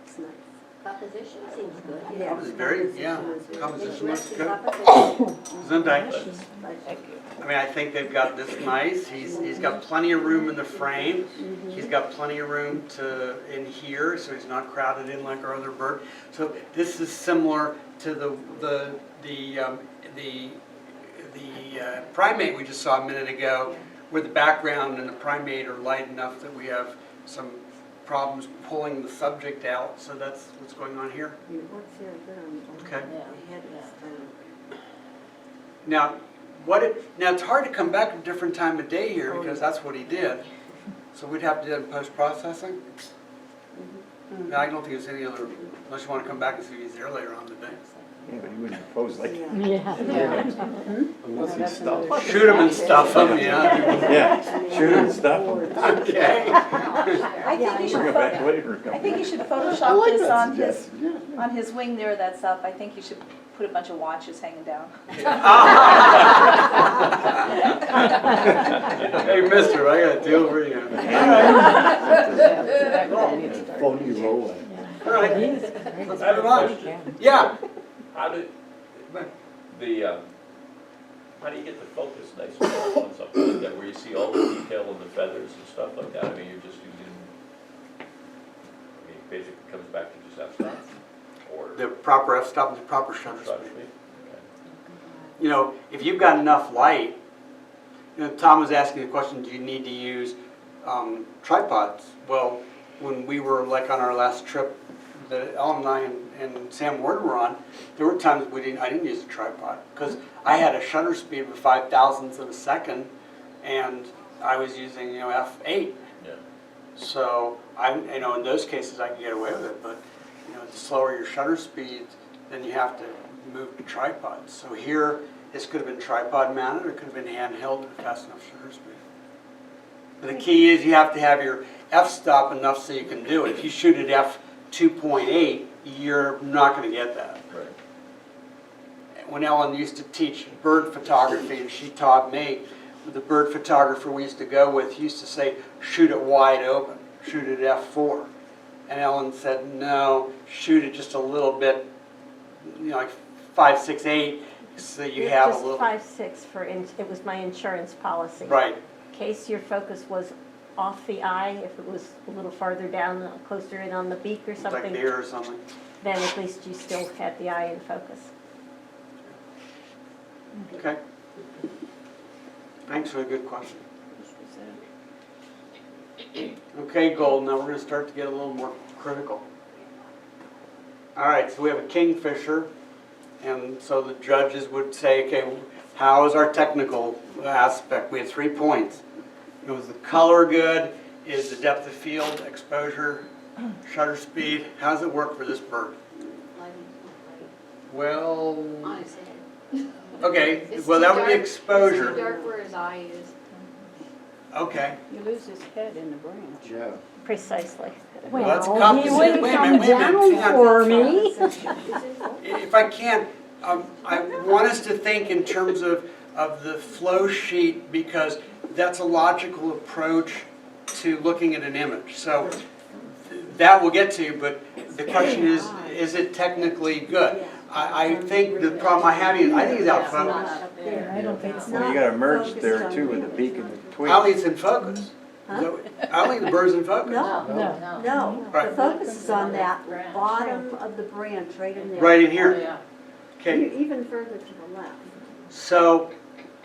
S1: It's nice.
S5: Composition seems good.
S1: Yeah,
S3: That was very, yeah,
S1: composition is good.
S3: composition looks good.
S1: Composition.
S3: Isn't it? I mean, I think they've got this nice. He's got plenty of room in the frame. He's got plenty of room in here, so he's not crowded in like our other bird. So this is similar to the primate we just saw a minute ago, where the background and the primate are light enough that we have some problems pulling the subject out. So that's what's going on here.
S1: It works very good on
S3: Okay.
S1: the head is
S3: Now, now it's hard to come back at a different time of day here because that's what he did. So we'd have to do it in post-processing. I don't think there's any other, unless you want to come back and see if he's there later on today.
S7: Yeah, but he wouldn't pose like.
S14: Yeah.
S13: Unless he's stuffed.
S3: Shoot him and stuff him, yeah.
S7: Yeah, shoot him and stuff him.
S3: Okay.
S10: I think you should,
S7: Bring him back later.
S10: I think you should Photoshop this on his wing there that's up. I think you should put a bunch of watches hanging down.
S3: Hey, mister, I got a deal for you.
S7: Phony Rolex.
S3: All right, let's move on. Yeah.
S12: How do, how do you get the focus nice on something like that, where you see all the detail and the feathers and stuff like that? I mean, you're just using, basically it comes back to just f-stop, or?
S3: The proper f-stop and the proper shutter
S12: Shutter
S3: speed.
S12: speed?
S3: You know, if you've got enough light, you know, Tom was asking the question, do you need to use tripods? Well, when we were like on our last trip that Ellen and I and Sam Ward were on, there were times I didn't use a tripod because I had a shutter speed of 5,000ths of a second, and I was using, you know, f8.
S12: Yeah.
S3: So you know, in those cases I can get away with it, but you know, the slower your shutter speed, then you have to move to tripods. So here, this could have been tripod mounted or it could have been handheld at a fast enough shutter speed. But the key is you have to have your f-stop enough so you can do it. If you shoot at f2.8, you're not going to get that.
S12: Right.
S3: When Ellen used to teach bird photography, and she taught me, the bird photographer we used to go with, he used to say, shoot it wide open, shoot it at f4. And Ellen said, no, shoot it just a little bit, you know, like 5, 6, 8, so you have a little.
S6: Just 5, 6 it was my insurance policy.
S3: Right.
S6: In case your focus was off the eye, if it was a little farther down, closer in on the beak or something.
S3: Like the ear or something.
S6: Then at least you still had the eye in focus.
S3: Okay. Thanks for a good question. Okay, Gold, now we're going to start to get a little more critical. All right, so we have a kingfisher, and so the judges would say, okay, how is our technical aspect? We had 3 points. Was the color good? Is the depth of field, exposure, shutter speed? How does it work for this bird? Well,
S5: On his head.
S3: okay,
S5: It's
S3: well
S5: too
S3: that would be
S5: dark-
S3: exposure.
S5: It's too dark where his eye is.
S3: Okay.
S9: You lose his head in the branch.
S13: Yeah.
S6: Precisely.
S3: Well, that's
S14: Well, he
S3: composition.
S14: wouldn't
S3: Wait a
S14: come
S3: minute, wait a minute.
S14: down for me.
S3: If I can, I want us to think in terms of the flow sheet, because that's a logical approach to looking at an image. So that we'll get to, but the question is it technically good? I think the problem I have is, I think it's out of focus.
S11: I don't think so.
S7: Well, you got to merge there too with the beak and the twig.
S3: I don't think it's in focus. I don't think the bird's in focus.
S11: No,
S3: Right.
S11: the focus is on that bottom of the branch, right in there.
S3: Right in here. Okay.
S11: Even further to the left.
S3: So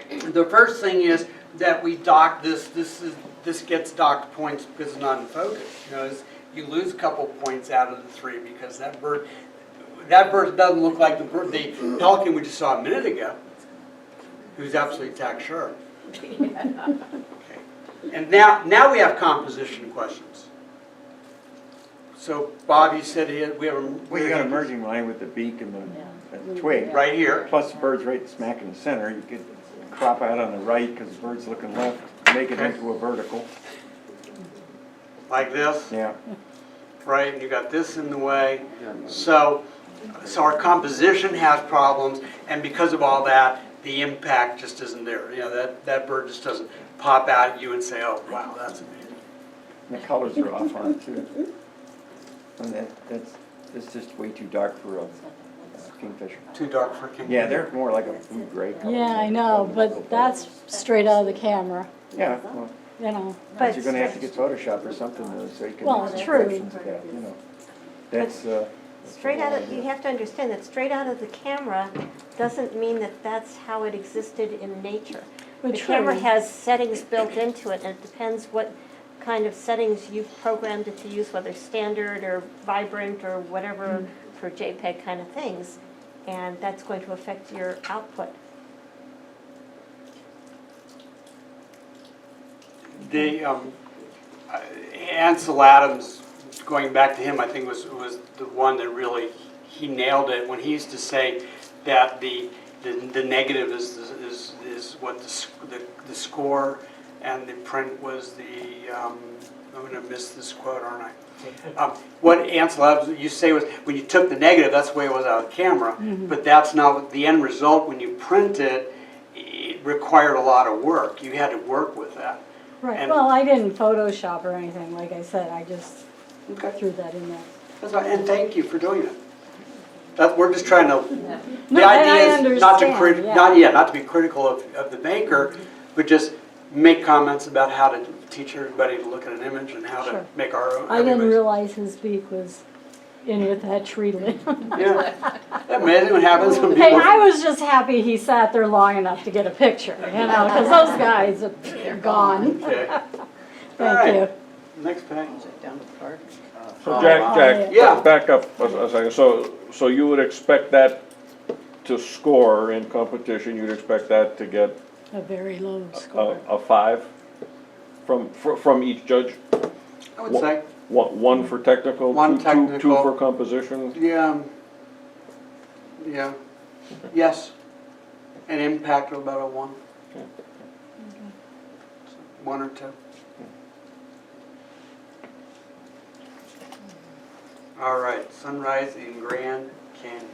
S3: the first thing is that we dock this. This gets docked points because it's not in focus. You know, you lose a couple points out of the 3 because that bird doesn't look like the pelican we just saw a minute ago, who's absolutely tack sharp. Okay. And now we have composition questions. So Bob, you said we have a.
S7: Well, you got a merging line with the beak and the twig.
S3: Right here.
S7: Plus the bird's right smack in the center. You could crop out on the right because the bird's looking left, make it into a vertical.
S3: Like this.
S7: Yeah.
S3: Right, and you got this in the way. So our composition has problems, and because of all that, the impact just isn't there. You know, that bird just doesn't pop out at you and say, oh, wow, that's amazing.
S7: And the colors are off on it too. And it's just way too dark for a kingfisher.
S3: Too dark for a kingfisher?
S7: Yeah, they're more like a blue gray color.
S14: Yeah, I know, but that's straight out of the camera,
S7: Yeah, well,
S14: you know.
S7: but you're gonna have to get Photoshop or something so you can
S14: Well,
S7: make some
S14: true.
S7: corrections of that, you know. That's,
S6: Straight out of, you have to understand that straight out of the camera doesn't mean that that's how it existed in nature.
S14: But
S6: The camera
S14: true.
S6: has settings built into it, and it depends what kind of settings you've programmed it to use, whether standard or vibrant or whatever for JPEG kind of things, and that's going to affect your output.
S3: Ansel Adams going back to him, I think was the one that really, he nailed it when he used to say that the negative is what the score, and the print was the, I'm gonna miss this quote, aren't I? What Ansel, you say was, when you took the negative, that's the way it was out of camera, but that's not the end result. When you print it, it required a lot of work. You had to work with that.
S14: Right,
S3: And-
S14: well, I didn't Photoshop or anything, like I said, I just
S3: Okay.
S14: threw that in there.
S3: That's right, and thank you for doing it. We're just trying to, the
S14: No, and I
S3: idea is not to
S14: understand, yeah.
S3: not to be critical of the maker, but just make comments about how to teach everybody to look at an image and how to
S14: Sure.
S3: make our own.
S14: I didn't
S3: everybody's-
S14: realize his beak was in with that tree limb.
S3: Yeah, amazing what happens when
S14: Hey,
S3: people.
S14: I was just happy he sat there long enough to get a picture, you know, because those guys are gone.
S3: Okay. All
S14: Thank
S3: right.
S14: you.
S3: Next page.
S5: Down the park.
S8: So Jack,
S14: yeah.
S8: back up a second. So you would expect that to score in competition, you'd expect that to get
S14: A very low score.
S8: a 5 from each judge?
S3: I would say,
S8: One for technical,
S3: One
S8: two
S3: technical.
S8: for composition?
S3: yeah, yes. An impact of about a 1.
S8: Okay.
S3: 1 or 2. All right, sunrise in Grand Canyon.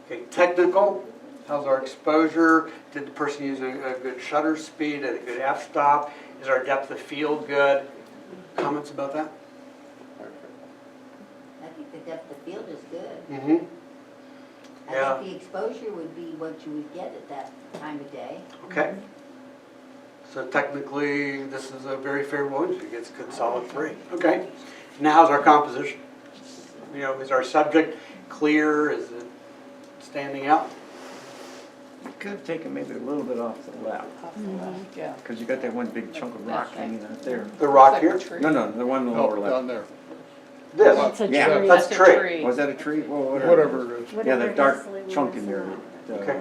S3: Okay, technical, how's our exposure? Did the person use a good shutter speed, a good f-stop? Is our depth of field good? Comments about that?
S1: I think the depth of field is good.
S3: Mm-hmm.
S1: I
S3: Yeah.
S1: think the exposure would be what you would get at that time of day.
S3: Okay. So technically, this is a very favorable image. It gets a good solid 3. Okay. Now how's our composition? You know, is our subject clear? Is it standing out?
S7: You could have taken maybe a little bit off to the left,
S5: Yeah.
S7: because you got that one big chunk of rock hanging out there.
S3: The rock here?
S7: No, the one in the lower
S16: Oh,
S7: left.
S16: down there,
S3: This?
S14: That's a
S7: Yeah.
S14: tree.
S3: That's
S5: That's a
S3: tree.
S5: tree.
S7: Was that a tree? Well,
S16: whatever it is.
S7: Yeah,
S6: Whatever
S7: that dark
S6: Hesley
S7: chunk
S6: was,
S7: in there.
S3: Okay.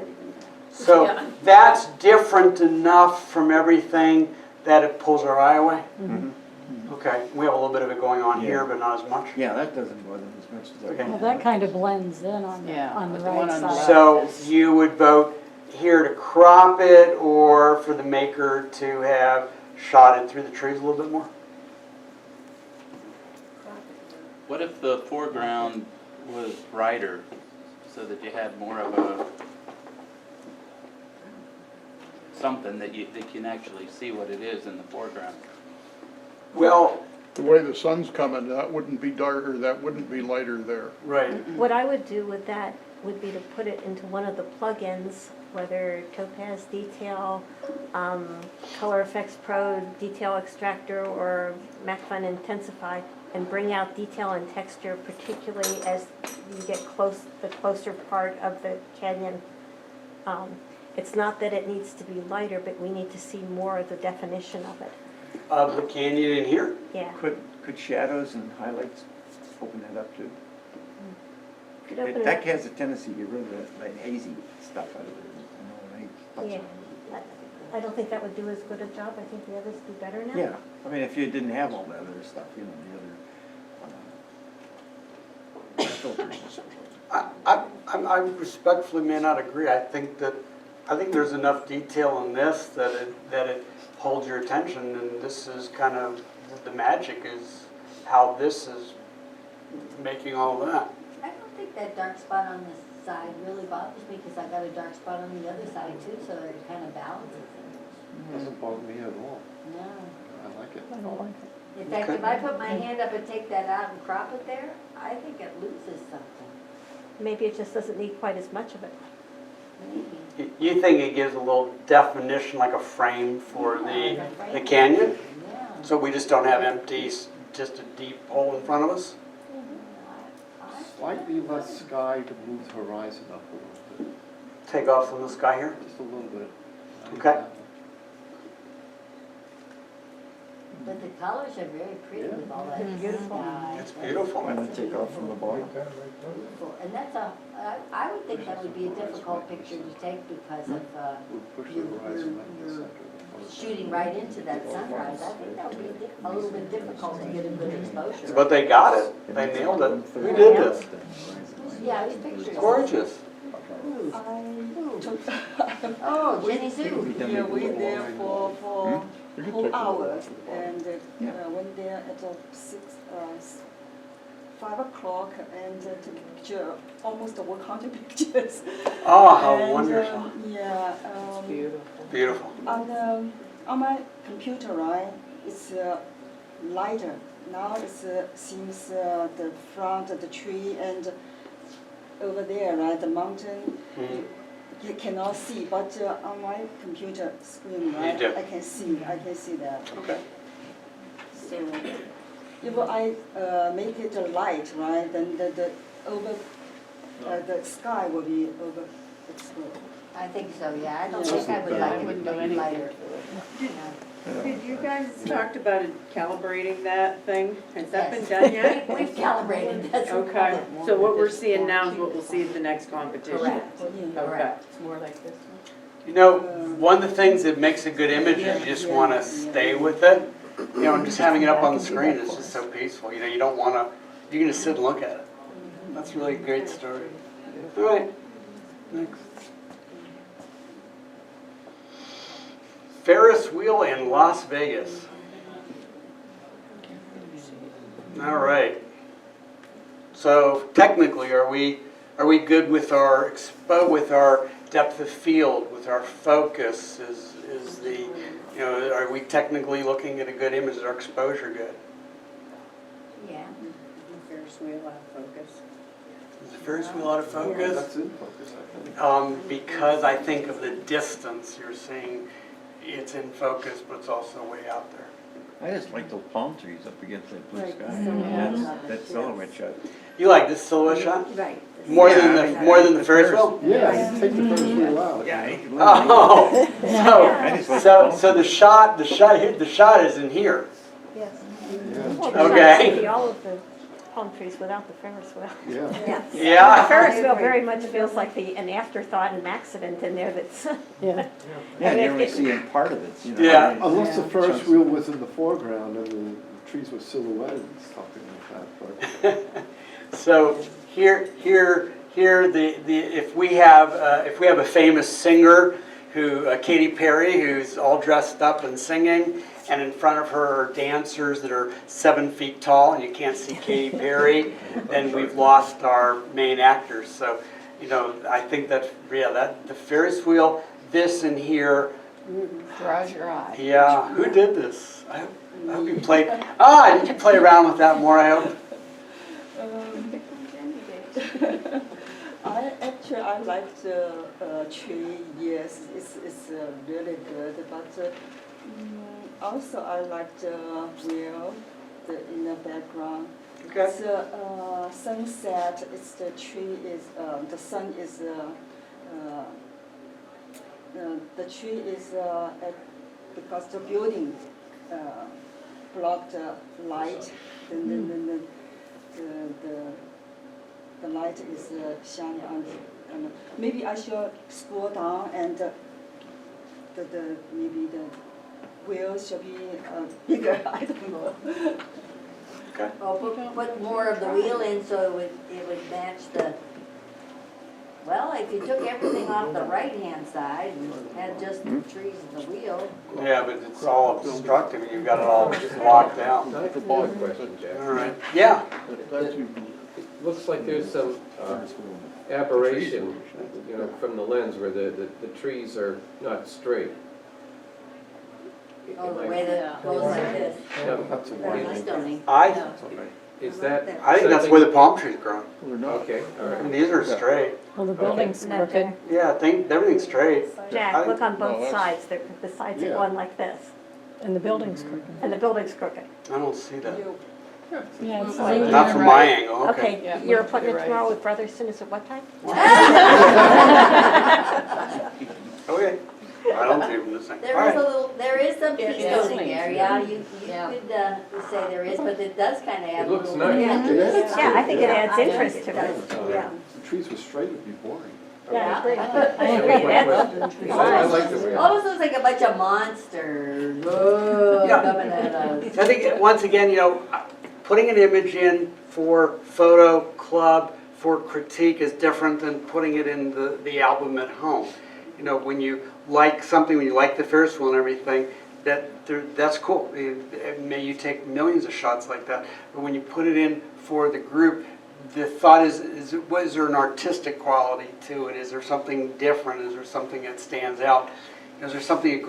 S3: So that's different enough from everything that it pulls our eye away?
S7: Mhm.
S3: Okay. We have a little bit of it going on here, but not as much.
S7: Yeah, that doesn't bother me as much as that.
S3: Okay.
S14: Well, that kind of blends in on the,
S5: Yeah,
S14: on the
S5: but the one
S14: right
S5: on the
S14: side.
S5: left-
S3: So you would vote here to crop it or for the maker to have shot it through the trees a little bit more?
S4: What if the foreground was brighter, so that you had more of a, something that you can actually see what it is in the foreground?
S3: Well,
S16: The way the sun's coming, that wouldn't be darker, that wouldn't be lighter there.
S3: right.
S6: What I would do with that would be to put it into one of the plugins, whether Topaz Detail, Color Effects Pro Detail Extractor, or MacFun Intensify, and bring out detail and texture, particularly as you get the closer part of the canyon. It's not that it needs to be lighter, but we need to see more of the definition of it.
S3: Of the canyon in here?
S6: Yeah.
S7: Could shadows and highlights open that up too?
S6: Could open it
S7: That
S6: up.
S7: has a tendency to get rid of that hazy stuff out of it. You know,
S6: Yeah. I don't think that would do as good a job. I think the others do better now.
S7: Yeah, I mean, if you didn't have all that other stuff, you know, the other filters and so forth.
S3: I respectfully may not agree. I think there's enough detail in this that it holds your attention, and this is kind of, the magic is how this is making all of that.
S1: I don't think that dark spot on this side really bothers me because I got a dark spot on the other side too, so it kind of balances it.
S13: Doesn't bother me at all.
S1: No.
S13: I like it.
S14: I don't like it.
S1: In fact, if I put my hand up and take that out and crop it there, I think it loses something.
S6: Maybe it just doesn't need quite as much of it.
S1: Maybe.
S3: You think it gives a little definition, like a frame for
S1: Yeah, like a
S3: the
S1: frame.
S3: canyon?
S1: Yeah.
S3: So we just don't have empty, just a deep hole in front of us?
S13: Slightly less sky to move the horizon up a little bit,
S3: Take off from the sky here?
S13: just a little bit.
S3: Okay.
S1: But the colors are very pretty with all that
S6: Beautiful.
S1: sky.
S3: It's beautiful.
S7: Why not take off from the bottom?
S1: Beautiful. And that's I would think that would be a difficult picture to take because of
S13: We'll push the horizon right in the center of the
S1: shooting right into that sunrise, I think that would be a little bit difficult to get a good exposure.
S3: But they got it. They nailed it. Who did this?
S1: Yeah, these pictures.
S3: Gorgeous.
S1: Oh, Jenny Sue.
S15: Yeah, we there for whole hours and went there at 5 o'clock and took picture, almost 100 pictures.
S3: Oh, how
S15: And,
S3: wonderful.
S15: Yeah.
S3: Beautiful.
S15: On my computer, right, it's lighter. Now it seems the front of the tree and over there, right, the mountain, you cannot see, but on my computer screen, right,
S3: do.
S15: I can see that.
S3: Okay.
S15: So if I make it a light, right, then the over the sky will be overexposed.
S1: I think so, yeah, I don't think I would like it to be lighter.
S17: Did you guys talked about calibrating that thing? Has that been done yet?
S1: We've calibrated, that's what we call
S17: Okay,
S1: it.
S17: so what we're seeing now is what we'll see at the next competition?
S1: Correct,
S17: Okay.
S1: correct.
S9: It's more like this one.
S3: You know, one of the things that makes a good image is you just want to stay with it. You know, and just having it up on the screen is just so peaceful. You know, you don't want to, you can just sit and look at it. That's really a great story. All right, next. Ferris wheel in Las Vegas. All right. So technically, are we good with our depth of field, with our focus? Is the, you know, are we technically looking at a good image? Is our exposure good?
S1: Yeah.
S17: Ferris wheel out of focus.
S3: Is the Ferris wheel out of focus?
S13: That's in focus, I think.
S3: Because I think of the distance, you're saying it's in focus, but it's also way out there.
S7: I just like those palm trees up against that blue
S17: Right,
S7: sky.
S17: silhouette.
S7: That silhouette shot.
S3: You like this silhouette shot?
S1: Right.
S3: More
S7: Yeah,
S3: than
S7: I
S3: the
S7: mean,
S3: more than the
S7: the
S3: Ferris
S7: Ferris-
S3: wheel?
S13: Yeah, you take the Ferris wheel out.
S7: Yeah, I can
S3: Oh,
S7: I just like
S3: so the shot is in here.
S6: Yes.
S15: Well,
S3: Okay.
S6: See all of the palm trees without the Ferris wheel.
S13: Yeah.
S3: Yeah.
S6: The Ferris wheel very much feels like an afterthought, an accident in there that's.
S2: Yeah.
S7: Yeah, you only see in part of it, you know.
S3: Yeah.
S13: Unless the Ferris wheel was in the foreground and the trees were silhouetted and something like that, but.
S3: So here, if we have a famous singer Katy Perry, who's all dressed up and singing, and in front of her are dancers that are 7 feet tall, and you can't see Katy Perry, then we've lost our main actors. So, you know, I think that the Ferris wheel, this and here.
S9: Draws your eye.
S3: Yeah, who did this? I hope you played. Did you play around with that more? I hope.
S15: I like the tree. Yes, it's really good. But also I like the wheel, in the background.
S3: Okay.
S15: It's sunset. It's the tree is the sun is the tree is because the building blocked the light. Then the light is shining on the. Maybe I should scroll down and maybe the wheel should be bigger. I don't know.
S3: Okay.
S1: Or put more of the wheel in so it would match the. Well, if you took everything off the right-hand side and had just the trees and the wheel.
S3: Yeah, but it's all obstructive, and you've got it all blocked out.
S18: I have a ball question, Jack.
S3: All right. Yeah.
S18: It looks like there's some aberration, you know, from the lens where the trees are not straight.
S1: Oh, the way that goes like this.
S13: That's
S1: That's stunning.
S18: Is that?
S3: I think that's where the palm trees grow.
S18: Okay, all
S3: I
S18: right.
S3: mean, these are straight.
S2: Well, the building's
S6: Isn't that
S2: crooked.
S3: Yeah, I think everything's straight.
S6: Jack, look on
S16: No,
S6: both
S16: that's-
S6: sides. The sides are
S13: Yeah.
S6: going like this,
S2: And the building's crooked.
S6: and the building's crooked.
S3: I don't see that.
S17: Yeah, it's
S3: Not from my angle. Okay.
S6: Okay,
S9: Yeah,
S6: your
S9: look to the
S6: appointment
S9: right.
S6: tomorrow with Brotherston is at what time?
S3: Okay. I don't see from this thing. All
S1: There is
S3: right.
S1: there is some
S9: Yeah,
S1: keystoning
S9: yeah.
S1: there, yeah, you
S9: Yeah.
S1: could say there is, but it does kind of add
S18: It
S1: a
S18: looks
S1: little.
S18: nice.
S1: Yeah.
S6: Yeah, I think it adds
S1: Yeah,
S6: interest to
S1: does.
S6: it.
S15: Yeah.
S13: The trees were straight, it'd be boring.
S6: Yeah, I agree.
S18: That was my question. I like the way.
S1: Almost looks like a bunch of monsters, whoa,
S3: Yeah.
S1: coming at us.
S3: I think, once again, putting an image in for photo club, for critique is different than putting it in the album at home. When you like something, when you like the Ferris wheel and everything, that's cool. May you take millions of shots like that, but when you put it in for the group, the thought is there an artistic quality to it? Is there something different? Is there something that stands out? Is there something